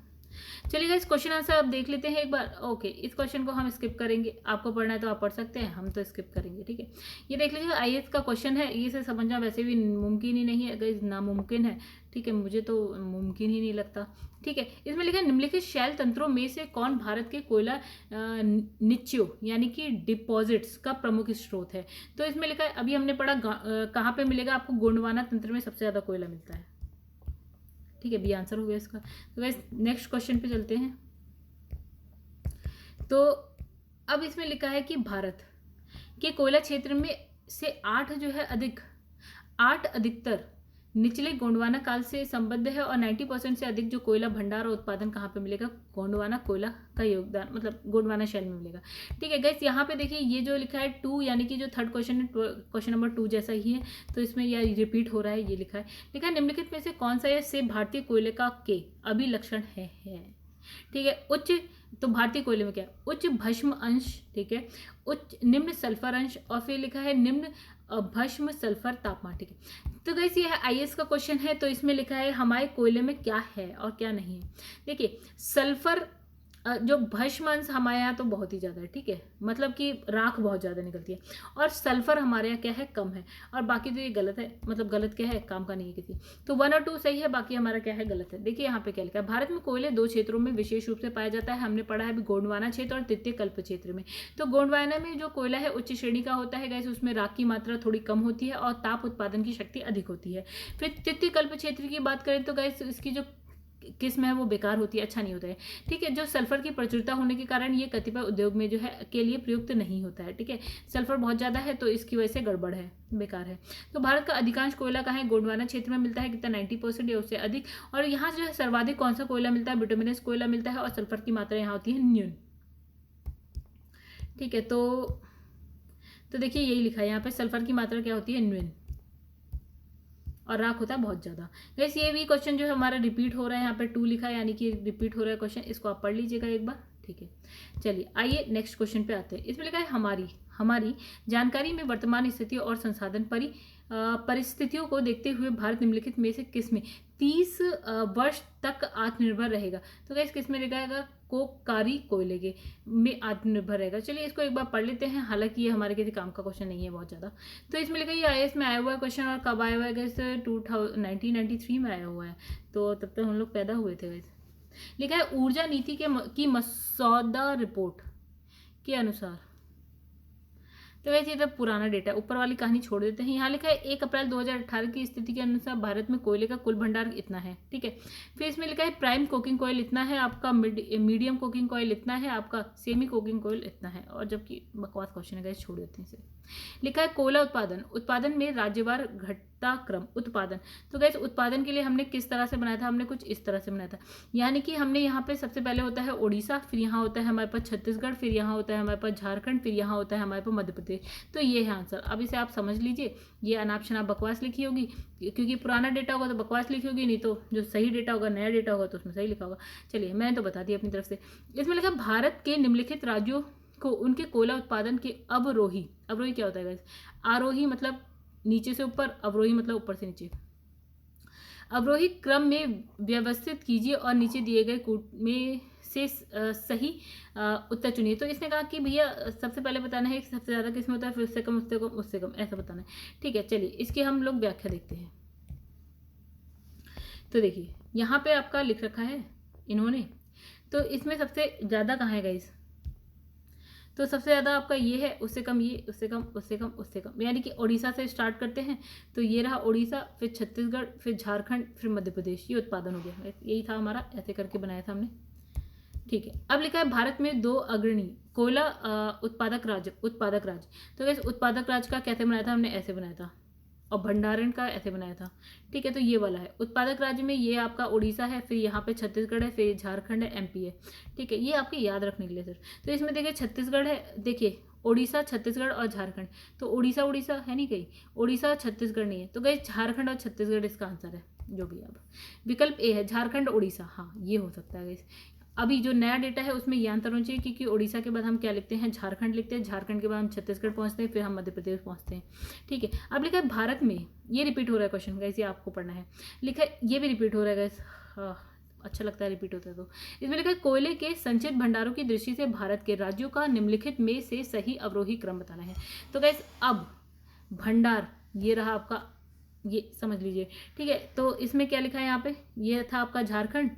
चलिए गाइस, क्वेश्चन आंसर आप देख लेते हैं एक बार। ओके, इस क्वेश्चन को हम स्किप करेंगे, आपको पढ़ना है तो आप पढ़ सकते हैं, हम तो स्किप करेंगे। ठीक है, ये देख लीजिए, आईएएस का क्वेश्चन है, ये से समझना वैसे भी मुमकिन ही नहीं है गाइस, नामुमकिन है। ठीक है, मुझे तो मुमकिन ही नहीं लगता। ठीक है, इसमें लिखा है निम्नलिखित शैल तंत्रों में से कौन भारत के कोयला निच्यों यानी कि डिपॉजिट्स का प्रमुख स्रोत है। तो इसमें लिखा है, अभी हमने पढ़ा कहाँ पे मिलेगा आपको, गोंडवाना तंत्र में सबसे ज्यादा कोयला मिलता है। ठीक है, बी आंसर हो गया इसका। तो गाइस नेक्स्ट क्वेश्चन पे चलते हैं। तो अब इसमें लिखा है कि भारत के कोयला क्षेत्र में से 8 अधिकतर निचले गोंडवाना काल से संबद्ध है और 90% से अधिक जो कोयला भंडार और उत्पादन कहाँ पे मिलेगा? गोंडवाना कोयला का योगदान, मतलब गोंडवाना शैल में मिलेगा। ठीक है गाइस, यहाँ पे देखिए ये जो लिखा है 2, यानी कि जो थर्ड क्वेश्चन है क्वेश्चन नंबर 2 जैसा ही है, तो इसमें यह रिपीट हो रहा है। ये लिखा है निम्नलिखित में से कौन सा यह से भारतीय कोयले का के अभिलक्षण है। ठीक है, उच्च, तो भारतीय कोयले में क्या है? उच्च भस्म अंश, ठीक है, उच्च निम्न सल्फर अंश, और फिर लिखा है निम्न भस्म सल्फर तापमान। ठीक है, तो गाइस ये है आईएएस का क्वेश्चन है, तो इसमें लिखा है हमारे कोयले में क्या है और क्या नहीं है। देखिए सल्फर जो भस्म अंश हमारे यहाँ तो बहुत ही ज़्यादा है, ठीक है, मतलब कि राख बहुत ज़्यादा निकलती है, और सल्फर हमारे यहाँ क्या है? कम है, और बाकी तो ये गलत है, मतलब गलत क्या है? काम का नहीं है किसी, तो 1 और 2 सही है, बाकी हमारा क्या है? गलत है। देखिए यहाँ पे क्या लिखा है, भारत में कोयले 2 क्षेत्रों में विशेष रूप से पाया जाता है। हमने पढ़ा है अभी गोंडवाना क्षेत्र और तृतीय कल्प क्षेत्र में। तो गोंडवाना में जो कोयला है उच्च श्रेणी का होता है गाइस, उसमें राख की मात्रा थोड़ी कम होती है और ताप उत्पादन की शक्ति अधिक होती है। फिर तृतीय कल्प क्षेत्र की बात करें तो गाइस इसकी जो किस्म है वो बेकार होती है, अच्छा नहीं होता है। ठीक है, जो सल्फर की प्रचुरता होने के कारण ये कतिपय उद्योग में जो है के लिए प्रयुक्त नहीं होता है। ठीक है, सल्फर बहुत ज़्यादा है तो इसकी वजह से गड़बड़ है, बेकार है। तो भारत का अधिकांश कोयला कहाँ है? गोंडवाना क्षेत्र में मिलता है, कितना? 90% या उससे अधिक। और यहाँ जो है सर्वाधिक कौन सा कोयला मिलता है? बिटुमिनस कोयला मिलता है, और सल्फर की मात्रा यहाँ होती है न्यून। ठीक है, तो देखिए यही लिखा है यहाँ पे, सल्फर की मात्रा क्या होती है? न्यून, और राख होता है बहुत ज़्यादा। वैसे ये भी क्वेश्चन जो है हमारा रिपीट हो रहा है, यहाँ पे 2 लिखा है, यानी कि रिपीट हो रहा है क्वेश्चन, इसको आप पढ़ लीजिएगा एक बार। ठीक है, चलिए आइए नेक्स्ट क्वेश्चन पे आते हैं। इसमें लिखा है हमारी जानकारी में वर्तमान स्थितियों और संसाधन परिस्थितियों को देखते हुए भारत निम्नलिखित में से किस में 30 वर्ष तक आत्मनिर्भर रहेगा? तो गाइस किस में रहेगा? कोकारी कोयले के में आत्मनिर्भर रहेगा। चलिए इसको एक बार पढ़ लेते हैं, हालांकि ये हमारे किसी काम का क्वेश्चन नहीं है बहुत ज़्यादा। तो इसमें लिखा ये आईएएस में आया हुआ है क्वेश्चन, और कब आया हुआ है गाइस? 1993 में आया हुआ है, तो तब तक हम लोग पैदा हुए थे गाइस। लिखा है ऊर्जा नीति की मसौदा रिपोर्ट के अनुसार, तो वैसे ये तो पुराना डेटा, ऊपर वाली कहानी छोड़ देते हैं। यहाँ लिखा है 1 अप्रैल 2018 की स्थिति के अनुसार भारत में कोयले का कुल भंडार इतना है। ठीक है, फिर इसमें लिखा है प्राइम कोकिंग कोयल इतना है आपका, मीडियम कोकिंग कोयल इतना है आपका, सेमी कोकिंग कोयल इतना है, और जबकि बकवास क्वेश्चन है गाइस, छोड़ देते हैं इसे। लिखा है कोयला उत्पादन में राज्यवार घटता क्रम उत्पादन। तो गाइस उत्पादन के लिए हमने किस तरह से बनाया था? हमने कुछ इस तरह से बनाया था, यानी कि हमने यहाँ पे सबसे पहले होता है उड़ीसा, फिर यहाँ होता है हमारे पास छत्तीसगढ़, फिर यहाँ होता है हमारे पास झारखंड, फिर यहाँ होता है हमारे पास मध्य प्रदेश। तो ये है आंसर। अब इसे आप समझ लीजिए, ये अनाप शनाप बकवास लिखी होगी, क्योंकि पुराना डेटा होगा तो बकवास लिखी होगी, नहीं तो जो सही डेटा होगा, नया डेटा होगा तो उसमें सही लिखा होगा। चलिए मैंने तो बता दिया अपनी तरफ से। इसमें लिखा भारत के निम्नलिखित राज्यों को उनके कोयला उत्पादन के अवरोही क्या होता है गाइस? आरोही मतलब नीचे से ऊपर, अवरोही मतलब ऊपर से नीचे, अवरोही क्रम में व्यवस्थित कीजिए और नीचे दिए गए कूट में से सही उत्तर चुनिए। तो इसने कहा कि भैया सबसे पहले बताना है कि सबसे ज़्यादा किसमें होता है, फिर उससे कम, उससे कम, उससे कम, ऐसा बताना है। ठीक है, चलिए इसकी हम लोग व्याख्या देखते हैं। तो देखिए यहाँ पे आपका लिख रखा है इन्होंने, तो इसमें सबसे ज़्यादा कहाँ है गाइस? तो सबसे ज़्यादा आपका ये है, उससे कम ये, उससे कम, उससे कम, उससे कम, यानी कि उड़ीसा से स्टार्ट करते हैं, तो ये रहा उड़ीसा, फिर छत्तीसगढ़, फिर झारखंड, फिर मध्य प्रदेश, ये उत्पादन हो गया। यही था हमारा, ऐसे करके बनाया था हमने। ठीक है, अब लिखा है भारत में 2 अग्रणी कोयला उत्पादक राज्य। तो वैसे उत्पादक राज्य का कैसे बनाया था हमने? ऐसे बनाया था, और भंडारण का ऐसे बनाया था। ठीक है, तो ये वाला है उत्पादक राज्य में, ये आपका उड़ीसा है, फिर यहाँ पे छत्तीसगढ़ है, फिर झारखंड है, एमपी है। ठीक है, ये आपके याद रखने के लिए सर। तो इसमें देखिए छत्तीसगढ़ है, देखिए उड़ीसा, छत्तीसगढ़ और झारखंड, तो उड़ीसा है नहीं कहीं, उड़ीसा छत्तीसगढ़ नहीं है, तो गई झारखंड और छत्तीसगढ़ इसका आंसर है, जो भी। अब विकल्प ए है झारखंड उड़ीसा, हाँ ये हो सकता है गाइस। अभी जो नया डेटा है उसमें ये अंतर होना चाहिए, क्योंकि उड़ीसा के बाद हम क्या लिखते हैं? झारखंड लिखते हैं, झारखंड के बाद हम छत्तीसगढ़ पहुंचते हैं, फिर हम मध्य प्रदेश पहुंचते हैं। ठीक है, अब लिखा है भारत में, ये रिपीट हो रहा है क्वेश्चन गाइस, ये आपको पढ़ना है। लिखा है ये भी रिपीट हो रहा है गाइस, अच्छा लगता है रिपीट होता है। तो इसमें लिखा है कोयले के संचित भंडारों की दृष्टि से भारत के राज्यों का निम्नलिखित में से सही अवरोही क्रम बताना है। तो गाइस अब भंडार ये रहा आपका, ये समझ लीजिए। ठीक है, तो इसमें क्या लिखा है यहाँ पे? ये था आपका झारखंड,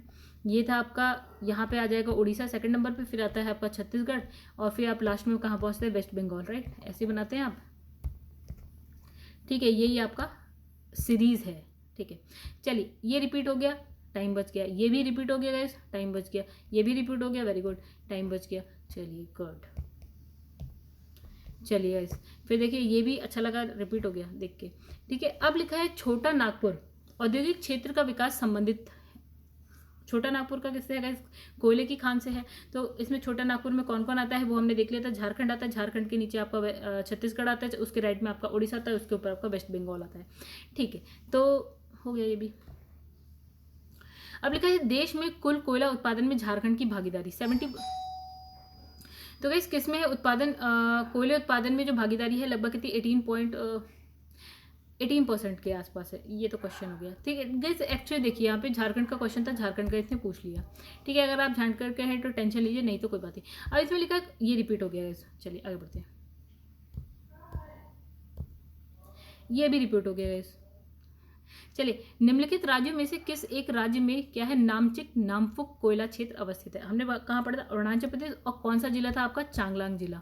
ये था आपका, यहाँ पे आ जाएगा उड़ीसा सेकंड नंबर पे, फिर आता है आपका छत्तीसगढ़, और फिर आप लास्ट में कहाँ पहुँचते हैं? वेस्ट बंगाल, राइट? ऐसे बनाते हैं आप। ठीक है, यही आपका सीरीज है। ठीक है, चलिए ये रिपीट हो गया, टाइम बच गया, ये भी रिपीट हो गया गाइस, टाइम बच गया, ये भी रिपीट हो गया, वेरी गुड, टाइम बच गया। चलिए गुड, चलिए गाइस फिर देखिए ये भी अच्छा लगा, रिपीट हो गया देख के। ठीक है, अब लिखा है छोटा नागपुर औद्योगिक क्षेत्र का विकास संबंधित छोटा नागपुर का किससे है? कोयले की खान से है। तो इसमें छोटा नागपुर में कौन कौन आता है वो हमने देख लिया था। झारखंड आता है, झारखंड के नीचे आपका छत्तीसगढ़ आता है, उसके राइट में आपका उड़ीसा आता है, उसके ऊपर आपका वेस्ट बंगाल आता है। ठीक है, तो हो गया ये भी। अब लिखा है देश में कुल कोयला उत्पादन में झारखंड की भागीदारी 70। तो गाइस किस में है उत्पादन? कोयले उत्पादन में जो भागीदारी है लगभग कितनी 18% के आसपास है। ये तो क्वेश्चन हो गया। ठीक है गाइस, एक्चुअली देखिए यहाँ पे झारखंड का क्वेश्चन था, झारखंड का इसने पूछ लिया। ठीक है, अगर आप झारखंड के हैं तो टेंशन लीजिए, नहीं तो कोई बात नहीं। अब इसमें लिखा ये रिपीट हो गया गाइस। चलिए आगे बढ़ते हैं। ये भी रिपीट हो गया गाइस। चलिए, निम्नलिखित राज्यों में से किस एक राज्य में क्या है नामचिक नामफुक कोयला क्षेत्र अवस्थित है? हमने कहाँ पढ़ा था? अरुणाचल प्रदेश। और कौन सा जिला था आपका? चांगलांग जिला।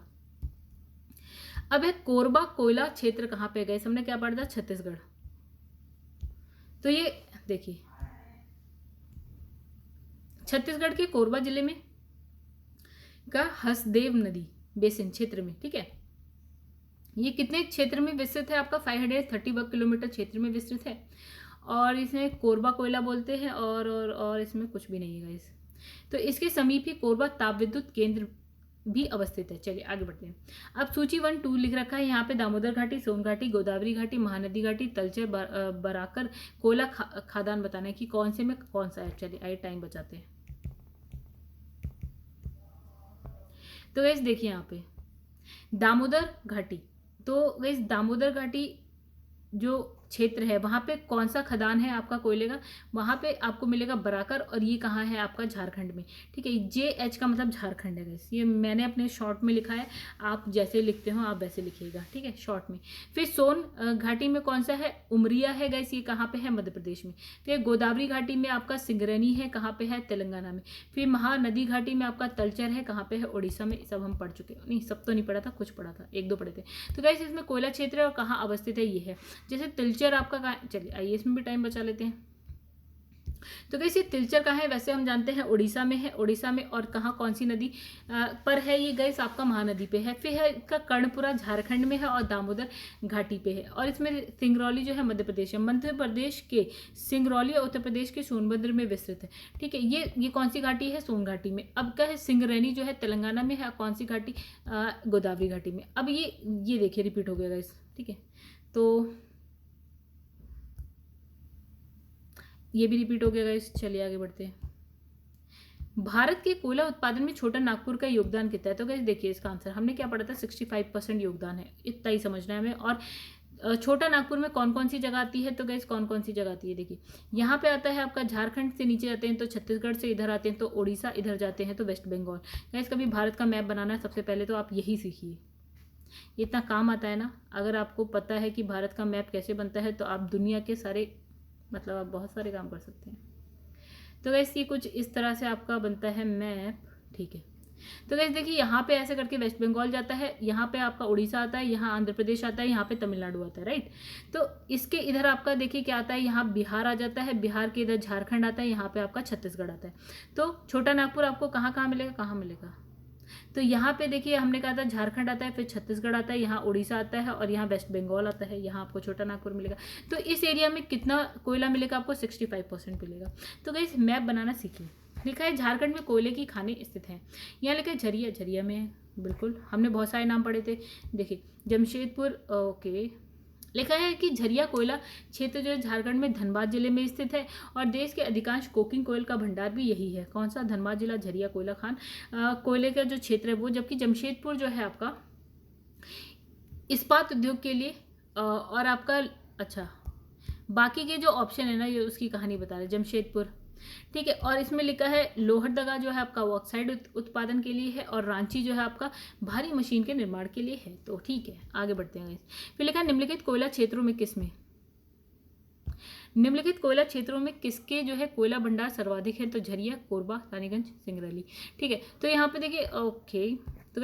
अब है कोरबा कोयला क्षेत्र कहाँ पे गए? हमने क्या पढ़ा था? छत्तीसगढ़। तो ये देखिए छत्तीसगढ़ के कोरबा जिले में का हसदेव नदी बेसिन क्षेत्र में। ठीक है, ये कितने क्षेत्र में विस्तृत है? आपका 530 वर्ग किलोमीटर क्षेत्र में विस्तृत है। और इसमें कोरबा कोयला बोलते हैं और इसमें कुछ भी नहीं है गाइस। तो इसके समीप ही कोरबा ताप विद्युत केंद्र भी अवस्थित है। चलिए आगे बढ़ते हैं। अब सूची 1-2 लिख रखा है यहाँ पे दामोदर घाटी, सोन घाटी, गोदावरी घाटी, महानदी घाटी, तलचर, बराकर कोयला खादान बताना है कि कौन से में कौन सा है। चलिए आइए टाइम बचाते हैं। तो गाइस देखिए यहाँ पे दामोदर घाटी, तो गाइस दामोदर घाटी जो क्षेत्र है वहां पे कौन सा खदान है आपका कोयले का? वहां पे आपको मिलेगा बराकर। और ये कहाँ है आपका? झारखंड में। ठीक है, JH का मतलब झारखंड है गाइस। ये मैंने अपने शॉर्ट में लिखा है, आप जैसे लिखते हो आप वैसे लिखिएगा। ठीक है, शॉर्ट में। फिर सोन घाटी में कौन सा है? उमरिया है गाइस। ये कहाँ पे है? मध्य प्रदेश में। फिर गोदावरी घाटी में आपका सिंगरनी है, कहाँ पे है? तेलंगाना में। फिर महानदी घाटी में आपका तलचर है, कहाँ पे है? उड़ीसा में। सब हम पढ़ चुके हैं, नहीं सब तो नहीं पढ़ा था, कुछ पढ़ा था, 1-2 पढ़े थे। तो गाइस इसमें कोयला क्षेत्र है और कहाँ अवस्थित है ये है। जैसे तिलचर आपका कहाँ? चलिए आइए इसमें भी टाइम बचा लेते हैं। तो कैसे तिलचर कहाँ है? वैसे हम जानते हैं उड़ीसा में है। उड़ीसा में और कहाँ कौन सी नदी पर है ये गैस? आपका महानदी पे है। फिर है इसका कर्णपुरा झारखंड में है और दामोदर घाटी पे है। और इसमें सिंगरौली जो है मध्य प्रदेश है। मध्य प्रदेश के सिंगरौली और उत्तर प्रदेश के सोनभद्र में विस्तृत है। ठीक है, ये कौन सी घाटी है? सोन घाटी में। अब क्या है? सिंगरैनी जो है तेलंगाना में है। कौन सी घाटी? गोदावरी घाटी में। अब ये देखिए रिपीट हो गया गैस। ठीक है, तो ये भी रिपीट हो गया गाइस। चलिए आगे बढ़ते हैं। भारत के कोयला उत्पादन में छोटा नागपुर का योगदान कितना है? तो गाइस देखिए इसका आंसर हमने क्या पढ़ा था? 65% योगदान है, इतना ही समझना है हमें। और छोटा नागपुर में कौन कौन सी जगह आती है? तो गाइस कौन कौन सी जगह आती है देखिए, यहाँ पे आता है आपका झारखंड से नीचे आते हैं तो छत्तीसगढ़ से इधर आते हैं तो उड़ीसा, इधर जाते हैं तो वेस्ट बंगाल। गाइस कभी भारत का मैप बनाना है सबसे पहले तो आप यही सीखिए, इतना काम आता है ना। अगर आपको पता है कि भारत का मैप कैसे बनता है तो आप दुनिया के सारे मतलब आप बहुत सारे काम कर सकते हैं। तो गैस ये कुछ इस तरह से आपका बनता है मैप। ठीक है, तो गैस देखिए यहाँ पे ऐसे करके वेस्ट बंगाल जाता है, यहाँ पे आपका उड़ीसा आता है, यहाँ आंध्र प्रदेश आता है, यहाँ पे तमिलनाडु आता है, राइट। तो इसके इधर आपका देखिए क्या आता है? यहाँ बिहार आ जाता है, बिहार के इधर झारखंड आता है, यहाँ पे आपका छत्तीसगढ़ आता है। तो छोटा नागपुर आपको कहाँ कहाँ मिलेगा? कहाँ मिलेगा? तो यहाँ पे देखिए हमने कहा था झारखंड आता है, फिर छत्तीसगढ़ आता है, यहाँ उड़ीसा आता है और यहाँ वेस्ट बंगाल आता है, यहाँ आपको छोटा नागपुर मिलेगा। तो इस एरिया में कितना कोयला मिलेगा आपको? 65% मिलेगा। तो गाइस मैप बनाना सीखिए। लिखा है झारखंड में कोयले की खानें स्थित हैं। यहाँ लिखा है झरिया, झरिया में है, बिल्कुल हमने बहुत सारे नाम पढ़े थे। देखिए जमशेदपुर, ओके। लिखा है कि झरिया कोयला क्षेत्र जो है झारखंड में धनबाद जिले में स्थित है और देश के अधिकांश कोकिंग कोयल का भंडार भी यही है। कौन सा? धनबाद जिला, झरिया कोयला खान कोयले का जो क्षेत्र है वो। जबकि जमशेदपुर जो है आपका इस्पात उद्योग के लिए और आपका अच्छा बाकी के जो ऑप्शन है ना ये उसकी कहानी बता रहे। जमशेदपुर, ठीक है। और इसमें लिखा है लोहरदगा जो है आपका ऑक्साइड उत्पादन के लिए है और रांची जो है आपका भारी मशीन के निर्माण के लिए है। तो ठीक है आगे बढ़ते हैं। फिर लिखा है निम्नलिखित कोयला क्षेत्रों में किसमें? निम्नलिखित कोयला क्षेत्रों में किसके जो है कोयला भंडार सर्वाधिक है? तो झरिया, कोरबा, रानीगंज, सिंगरौली। ठीक है, तो यहाँ पे देखिए ओके, तो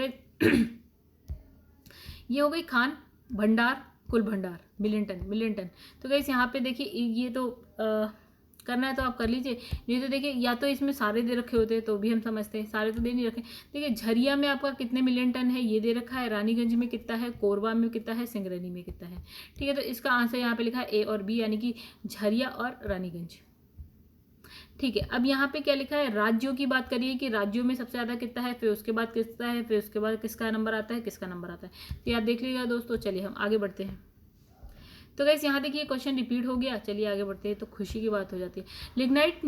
ये हो गई खान भंडार, कुल भंडार मिलियन टन। तो गाइस यहाँ पे देखिए ये तो करना है तो आप कर लीजिए, नहीं तो देखिए या तो इसमें सारे दे रखे होते हैं तो भी हम समझते हैं, सारे तो दे नहीं रखे। देखिए झरिया में आपका कितने मिलियन टन है ये दे रखा है, रानीगंज में कितना है, कोरबा में कितना है, सिंगरौली में कितना है। ठीक है, तो इसका आंसर यहाँ पे लिखा है ए और बी, यानी कि झरिया और रानीगंज। ठीक है, अब यहाँ पे क्या लिखा है, राज्यों की बात करिए कि राज्यों में सबसे ज़्यादा कितना है, फिर उसके बाद कितना है, फिर उसके बाद किसका नंबर आता है, किसका नंबर आता है, तो आप देख लीजिएगा दोस्तों। चलिए हम आगे बढ़ते हैं। तो गाइस यहाँ देखिए क्वेश्चन रिपीट हो गया, चलिए आगे बढ़ते हैं, तो खुशी की बात हो जाती है। लिग्नाइट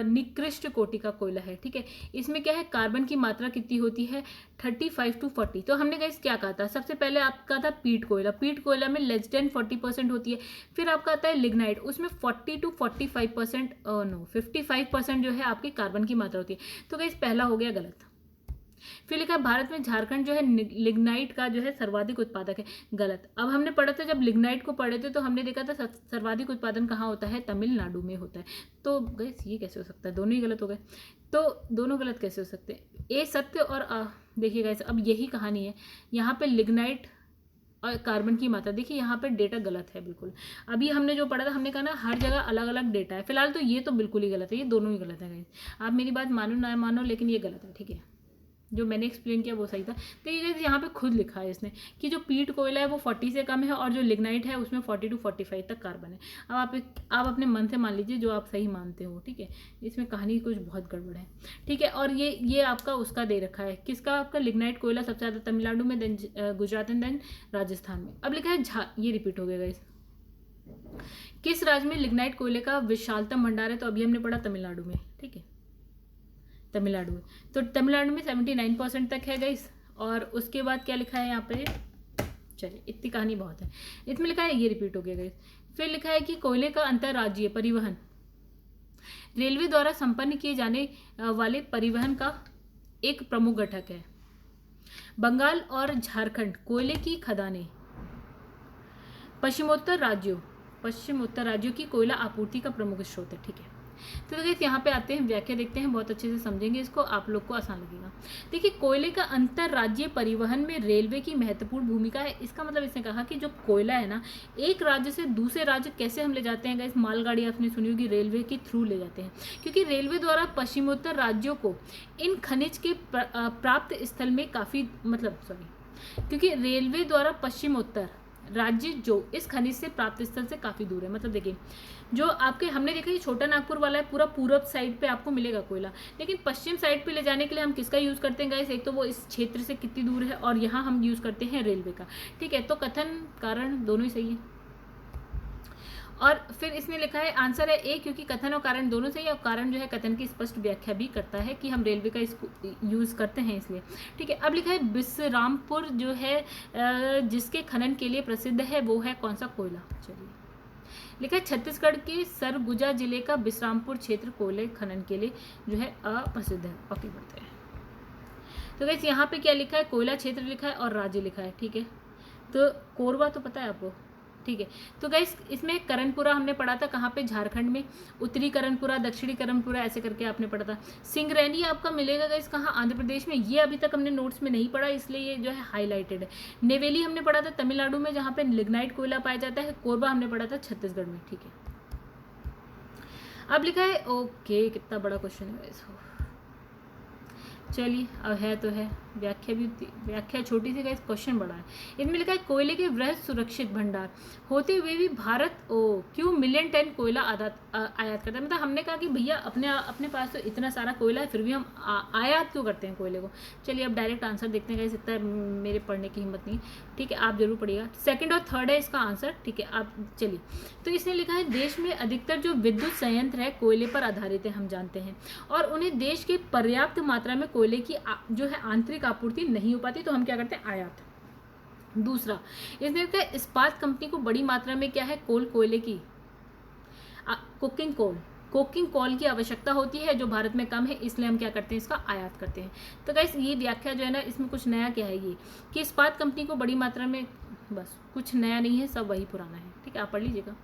निकृष्ट कोटि का कोयला है। ठीक है, इसमें क्या है, कार्बन की मात्रा कितनी होती है, 35 to 40। तो हमने गाइस क्या कहा था, सबसे पहले आपका था पीट कोयला, पीट कोयला में लेस देन 40% होती है। फिर आपका आता है लिग्नाइट, उसमें 40 to 45%, नो 55% जो है आपकी कार्बन की मात्रा होती है। तो गाइस पहला हो गया गलत। फिर लिखा है भारत में झारखंड जो है लिग्नाइट का जो है सर्वाधिक उत्पादक है, गलत। अब हमने पढ़ा था, जब लिग्नाइट को पढ़े थे तो हमने देखा था सर्वाधिक उत्पादन कहाँ होता है, तमिलनाडु में होता है। तो गाइस ये कैसे हो सकता है, दोनों ही गलत हो गए। तो दोनों गलत कैसे हो सकते हैं, ए सत्य और देखिए गाइस अब यही कहानी है, यहाँ पे लिग्नाइट और कार्बन की मात्रा, देखिए यहाँ पे डेटा गलत है बिल्कुल। अभी हमने जो पढ़ा था, हमने कहा ना हर जगह अलग अलग डेटा है, फिलहाल तो ये तो बिल्कुल ही गलत है, ये दोनों ही गलत है गाइस। आप मेरी बात मानो ना मानो, लेकिन ये गलत है। ठीक है, जो मैंने एक्सप्लेन किया वो सही था। देखिए यहाँ पे खुद लिखा है इसने कि जो पीट कोयला है वो 40 से कम है और जो लिग्नाइट है उसमें 40 to 45 तक कार्बन है। अब आप अपने मन से मान लीजिए जो आप सही मानते हो। ठीक है, इसमें कहानी कुछ बहुत गड़बड़ है। ठीक है, और ये आपका उसका दे रखा है, किसका, आपका लिग्नाइट कोयला सबसे ज़्यादा तमिलनाडु में, देन गुजरात में, देन राजस्थान में। अब लिखा है ये रिपीट हो गया गाइस, किस राज्य में लिग्नाइट कोयले का विशालतम भंडार है, तो अभी हमने पढ़ा तमिलनाडु में। ठीक है, तमिलनाडु में, तो तमिलनाडु में 79% तक है गाइस। और उसके बाद क्या लिखा है यहाँ पे, चलिए इतनी कहानी बहुत है, इसमें लिखा है ये रिपीट हो गया गाइस। फिर लिखा है कि कोयले का अंतर्राज्यीय परिवहन रेलवे द्वारा संपन्न किए जाने वाले परिवहन का एक प्रमुख घटक है। बंगाल और झारखंड कोयले की खदानें पश्चिमोत्तर राज्यों की कोयला आपूर्ति का प्रमुख स्रोत है। ठीक है, तो देखिए यहाँ पे आते हैं, व्याख्या देखते हैं, बहुत अच्छे से समझेंगे इसको, आप लोग को आसान लगेगा। देखिए कोयले का अंतर्राज्यीय परिवहन में रेलवे की महत्वपूर्ण भूमिका है। इसका मतलब इसने कहा कि जो कोयला है ना, एक राज्य से दूसरे राज्य कैसे हम ले जाते हैं गाइस, मालगाड़ी आपने सुनी होगी, रेलवे के थ्रू ले जाते हैं, क्योंकि रेलवे द्वारा पश्चिमोत्तर राज्यों को इन खनिज के प्राप्त स्थल में काफ़ी क्योंकि रेलवे द्वारा पश्चिमोत्तर राज्य जो इस खनिज से प्राप्त स्थल से काफ़ी दूर है। मतलब देखिए जो आपके हमने देखा ये छोटा नागपुर वाला है, पूरा पूरब साइड पे आपको मिलेगा कोयला, लेकिन पश्चिम साइड पे ले जाने के लिए हम किसका यूज़ करते हैं गाइस, एक तो वो इस क्षेत्र से कितनी दूर है, और यहाँ हम यूज़ करते हैं रेलवे का। ठीक है, तो कथन कारण दोनों ही सही है। और फिर इसने लिखा है आंसर है ए, क्योंकि कथन और कारण दोनों सही है, और कारण जो है कथन की स्पष्ट व्याख्या भी करता है कि हम रेलवे का इसको यूज़ करते हैं इसलिए। ठीक है, अब लिखा है बिसरामपुर जो है जिसके खनन के लिए प्रसिद्ध है वो है कौन सा कोयला। चलिए लिखा है छत्तीसगढ़ के सरगुजा जिले का बिसरामपुर क्षेत्र कोयले खनन के लिए जो है अप्रसिद्ध है। ओके बढ़ते हैं। तो गाइस यहाँ पे क्या लिखा है, कोयला क्षेत्र लिखा है और राज्य लिखा है। ठीक है, तो कोरबा तो पता है आपको। ठीक है, तो गाइस इसमें करणपुरा हमने पढ़ा था, कहाँ पे, झारखंड में, उत्तरी करणपुरा, दक्षिणी करणपुरा, ऐसे करके आपने पढ़ा था। सिंगरैली आपका मिलेगा गाइस कहाँ, आंध्र प्रदेश में, ये अभी तक हमने नोट्स में नहीं पढ़ा इसलिए ये जो है हाईलाइटेड है। नेवेली हमने पढ़ा था तमिलनाडु में, जहाँ पे लिग्नाइट कोयला पाया जाता है। कोरबा हमने पढ़ा था छत्तीसगढ़ में। ठीक है, अब लिखा है, ओके कितना बड़ा क्वेश्चन है गाइस, चलिए अब है तो है, व्याख्या छोटी सी गाइस, क्वेश्चन बड़ा है। इसमें लिखा है कोयले के वृहद सुरक्षित भंडार होते हुए भी भारत क्यों मिलियन टन कोयला आयात करता है। मतलब हमने कहा कि भैया अपने पास तो इतना सारा कोयला है, फिर भी हम आयात क्यों करते हैं कोयले को। चलिए अब डायरेक्ट आंसर देखते हैं गाइस, इतना मेरे पढ़ने की हिम्मत नहीं। ठीक है, आप जरूर पढ़िएगा, सेकंड और थर्ड है इसका आंसर। ठीक है, आप चलिए, तो इसने लिखा है देश में अधिकतर जो विद्युत संयंत्र है कोयले पर आधारित है, हम जानते हैं, और उन्हें देश के पर्याप्त मात्रा में कोयले की जो है आंतरिक आपूर्ति नहीं हो पाती, तो हम क्या करते हैं, आयात। दूसरा इसने लिखा है इस्पात कंपनी को बड़ी मात्रा में क्या है, कोयले की कोकिंग कोल की आवश्यकता होती है जो भारत में कम है, इसलिए हम क्या करते हैं, इसका आयात करते हैं। तो गाइस ये व्याख्या जो है ना, इसमें कुछ नया क्या है, ये कि इस्पात कंपनी को बड़ी मात्रा में, बस कुछ नया नहीं है, सब वही पुराना है। ठीक है, आप पढ़ लीजिएगा।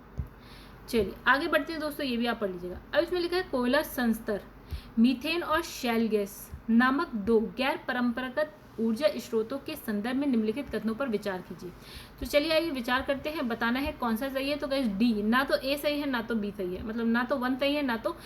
चलिए आगे बढ़ते हैं दोस्तों, ये भी आप पढ़ लीजिएगा। अब इसमें लिखा है कोयला संस्तर मीथेन और शैल गैस नामक दो गैर परंपरागत ऊर्जा स्रोतों के संदर्भ में निम्नलिखित कथनों पर विचार कीजिए। तो चलिए आइए विचार करते हैं, बताना है कौन सा सही है। तो गाइस डी, ना तो ए सही है ना तो बी सही है, मतलब ना तो 1 सही है ना तो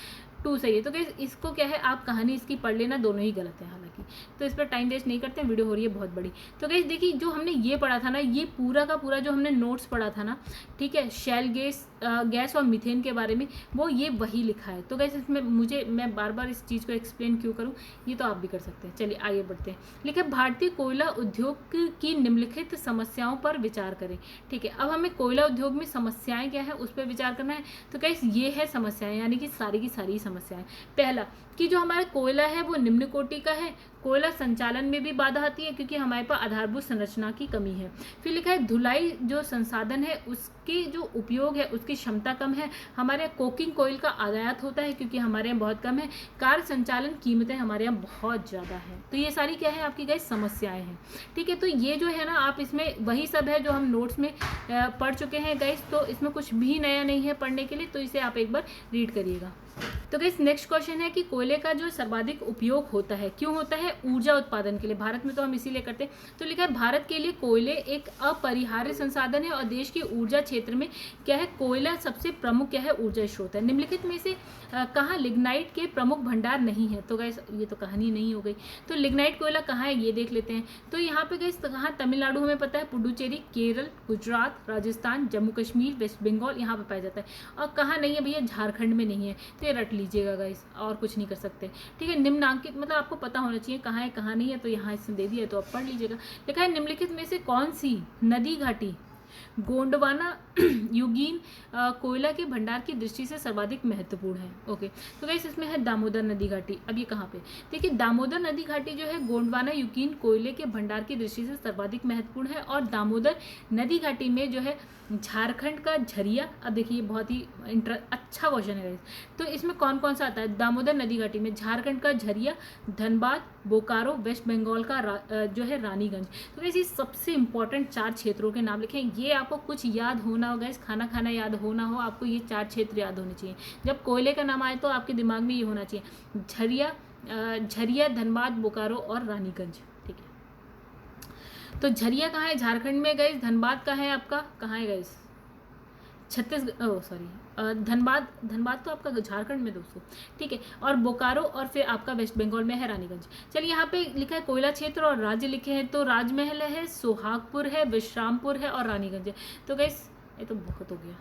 2 सही है। तो गाइस इसको क्या है, आप कहानी इसकी पढ़ लेना, दोनों ही गलत है हालांकि। तो इस पर टाइम वेस्ट नहीं करते हैं, वीडियो हो रही है बहुत बड़ी। तो गाइस देखिए जो हमने ये पढ़ा था ना, ये पूरा का पूरा जो हमने नोट्स पढ़ा था ना, ठीक है, शेल गैस और मीथेन के बारे में, वो ये वही लिखा है। तो गाइस इसमें मैं बार बार इस चीज़ को एक्सप्लेन क्यों करूँ, ये तो आप भी कर सकते हैं। चलिए आगे बढ़ते हैं। लिखा है भारतीय कोयला उद्योग की निम्नलिखित समस्याओं पर विचार करें। ठीक है, अब हमें कोयला उद्योग में समस्याएं क्या है उस पर विचार करना है। तो गाइस ये है समस्याएं, यानी कि सारी की सारी समस्याएं। पहला कि जो हमारा कोयला है वो निम्न कोटि का है, कोयला संचालन में भी बाधा आती है क्योंकि हमारे पास आधारभूत संरचना की कमी है। फिर लिखा है धुलाई जो संसाधन है उसकी जो उपयोग है उसकी क्षमता कम है, हमारे कोकिंग कोयल का आयात होता है क्योंकि हमारे यहाँ बहुत कम है, कार्य संचालन कीमतें हमारे यहाँ बहुत ज़्यादा है। तो ये सारी क्या है आपकी गाइस समस्याएं हैं। ठीक है, तो ये जो है ना, आप इसमें वही सब है जो हम नोट्स में पढ़ चुके हैं गाइस, तो इसमें कुछ भी नया नहीं है पढ़ने के लिए, तो इसे आप एक बार रीड करिएगा। तो गाइस नेक्स्ट क्वेश्चन है कि कोयले का जो सर्वाधिक उपयोग होता है, क्यों होता है? ऊर्जा उत्पादन के लिए। भारत में तो हम इसीलिए करते हैं। तो लिखा है भारत के लिए कोयले एक अपरिहार्य संसाधन है और देश के ऊर्जा क्षेत्र में क्या है, कोयला सबसे प्रमुख क्या है, ऊर्जा स्रोत है। निम्नलिखित में से कहाँ लिग्नाइट के प्रमुख भंडार नहीं है? तो गाइस ये तो कहानी नहीं हो गई। तो लिग्नाइट कोयला कहाँ है ये देख लेते हैं। तो यहाँ पे गाइस कहाँ, तमिलनाडु हमें पता है, पुडुचेरी, केरल, गुजरात, राजस्थान, जम्मू कश्मीर, वेस्ट बंगाल, यहाँ पे पाया जाता है। और कहाँ नहीं है भैया, झारखंड में नहीं है। तो ये रट लीजिएगा गाइस, और कुछ नहीं कर सकते। ठीक है, निम्नांकित मतलब आपको पता होना चाहिए कहाँ है कहाँ नहीं है, तो यहाँ इसने दे दिया है तो आप पढ़ लीजिएगा। लिखा है निम्नलिखित में से कौन सी नदी घाटी गोंडवाना युगीन कोयला के भंडार की दृष्टि से सर्वाधिक महत्वपूर्ण है? ओके, तो गाइस इसमें है दामोदर नदी घाटी। अब ये कहाँ पे, देखिए दामोदर नदी घाटी जो है गोंडवाना युगीन कोयले के भंडार की दृष्टि से सर्वाधिक महत्वपूर्ण है। और दामोदर नदी घाटी में जो है झारखंड का झरिया, अब देखिए बहुत ही अच्छा क्वेश्चन है गाइस। तो इसमें कौन कौन सा आता है? दामोदर नदी घाटी में झारखंड का झरिया, धनबाद, बोकारो, वेस्ट बंगाल का जो है रानीगंज। तो गाइस ये सबसे इंपॉर्टेंट 4 क्षेत्रों के नाम लिखे हैं। ये आपको कुछ याद होना होगा, इस खाना खाना याद होना हो, आपको ये 4 क्षेत्र याद होने चाहिए। जब कोयले का नाम आए तो आपके दिमाग में ये होना चाहिए, झरिया, धनबाद, बोकारो और रानीगंज। ठीक है, तो झरिया कहाँ है? झारखंड में गए। धनबाद का है आपका, कहाँ है गाइस? छत्तीसगढ़, सॉरी धनबाद तो आपका झारखंड में दोस्तों। ठीक है, और बोकारो और फिर आपका वेस्ट बंगाल में है रानीगंज। चलिए यहाँ पे लिखा है कोयला क्षेत्र और राज्य लिखे हैं, तो राजमहल है, सोहागपुर है, विश्रामपुर है और रानीगंज है। तो गाइस ये तो बहुत हो गया।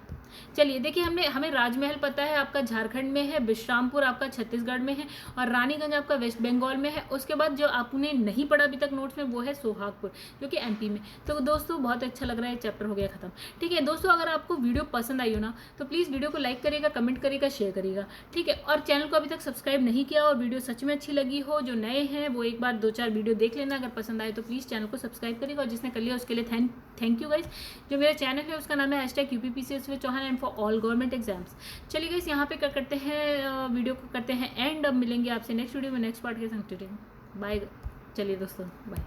चलिए देखिए, हमें राजमहल पता है आपका झारखंड में है, विश्रामपुर आपका छत्तीसगढ़ में है और रानीगंज आपका वेस्ट बंगाल में है। उसके बाद जो आपने नहीं पढ़ा अभी तक नोट्स में वो है सोहागपुर जो कि एमपी में। तो दोस्तों बहुत अच्छा लग रहा है, चैप्टर हो गया खत्म। ठीक है दोस्तों, अगर आपको वीडियो पसंद आई हो ना तो प्लीज़ वीडियो को लाइक करिएगा, कमेंट करिएगा, शेयर करिएगा। ठीक है, और चैनल को अभी तक सब्सक्राइब नहीं किया और वीडियो सच में अच्छी लगी हो, जो नए हैं वो एक बार 2-4 वीडियो देख लेना, अगर पसंद आए तो प्लीज़ चैनल को सब्सक्राइब करिएगा। और जिसने कर लिया उसके लिए थैंक यू गाइस। जो मेरा चैनल है उसका नाम है #UPPCS with Chauhan and for all government exams. चलिए गाइस यहाँ पे करते हैं वीडियो को करते हैं एंड। अब मिलेंगे आपसे नेक्स्ट वीडियो में नेक्स्ट पार्ट के संग। बाय, चलिए दोस्तों बाय।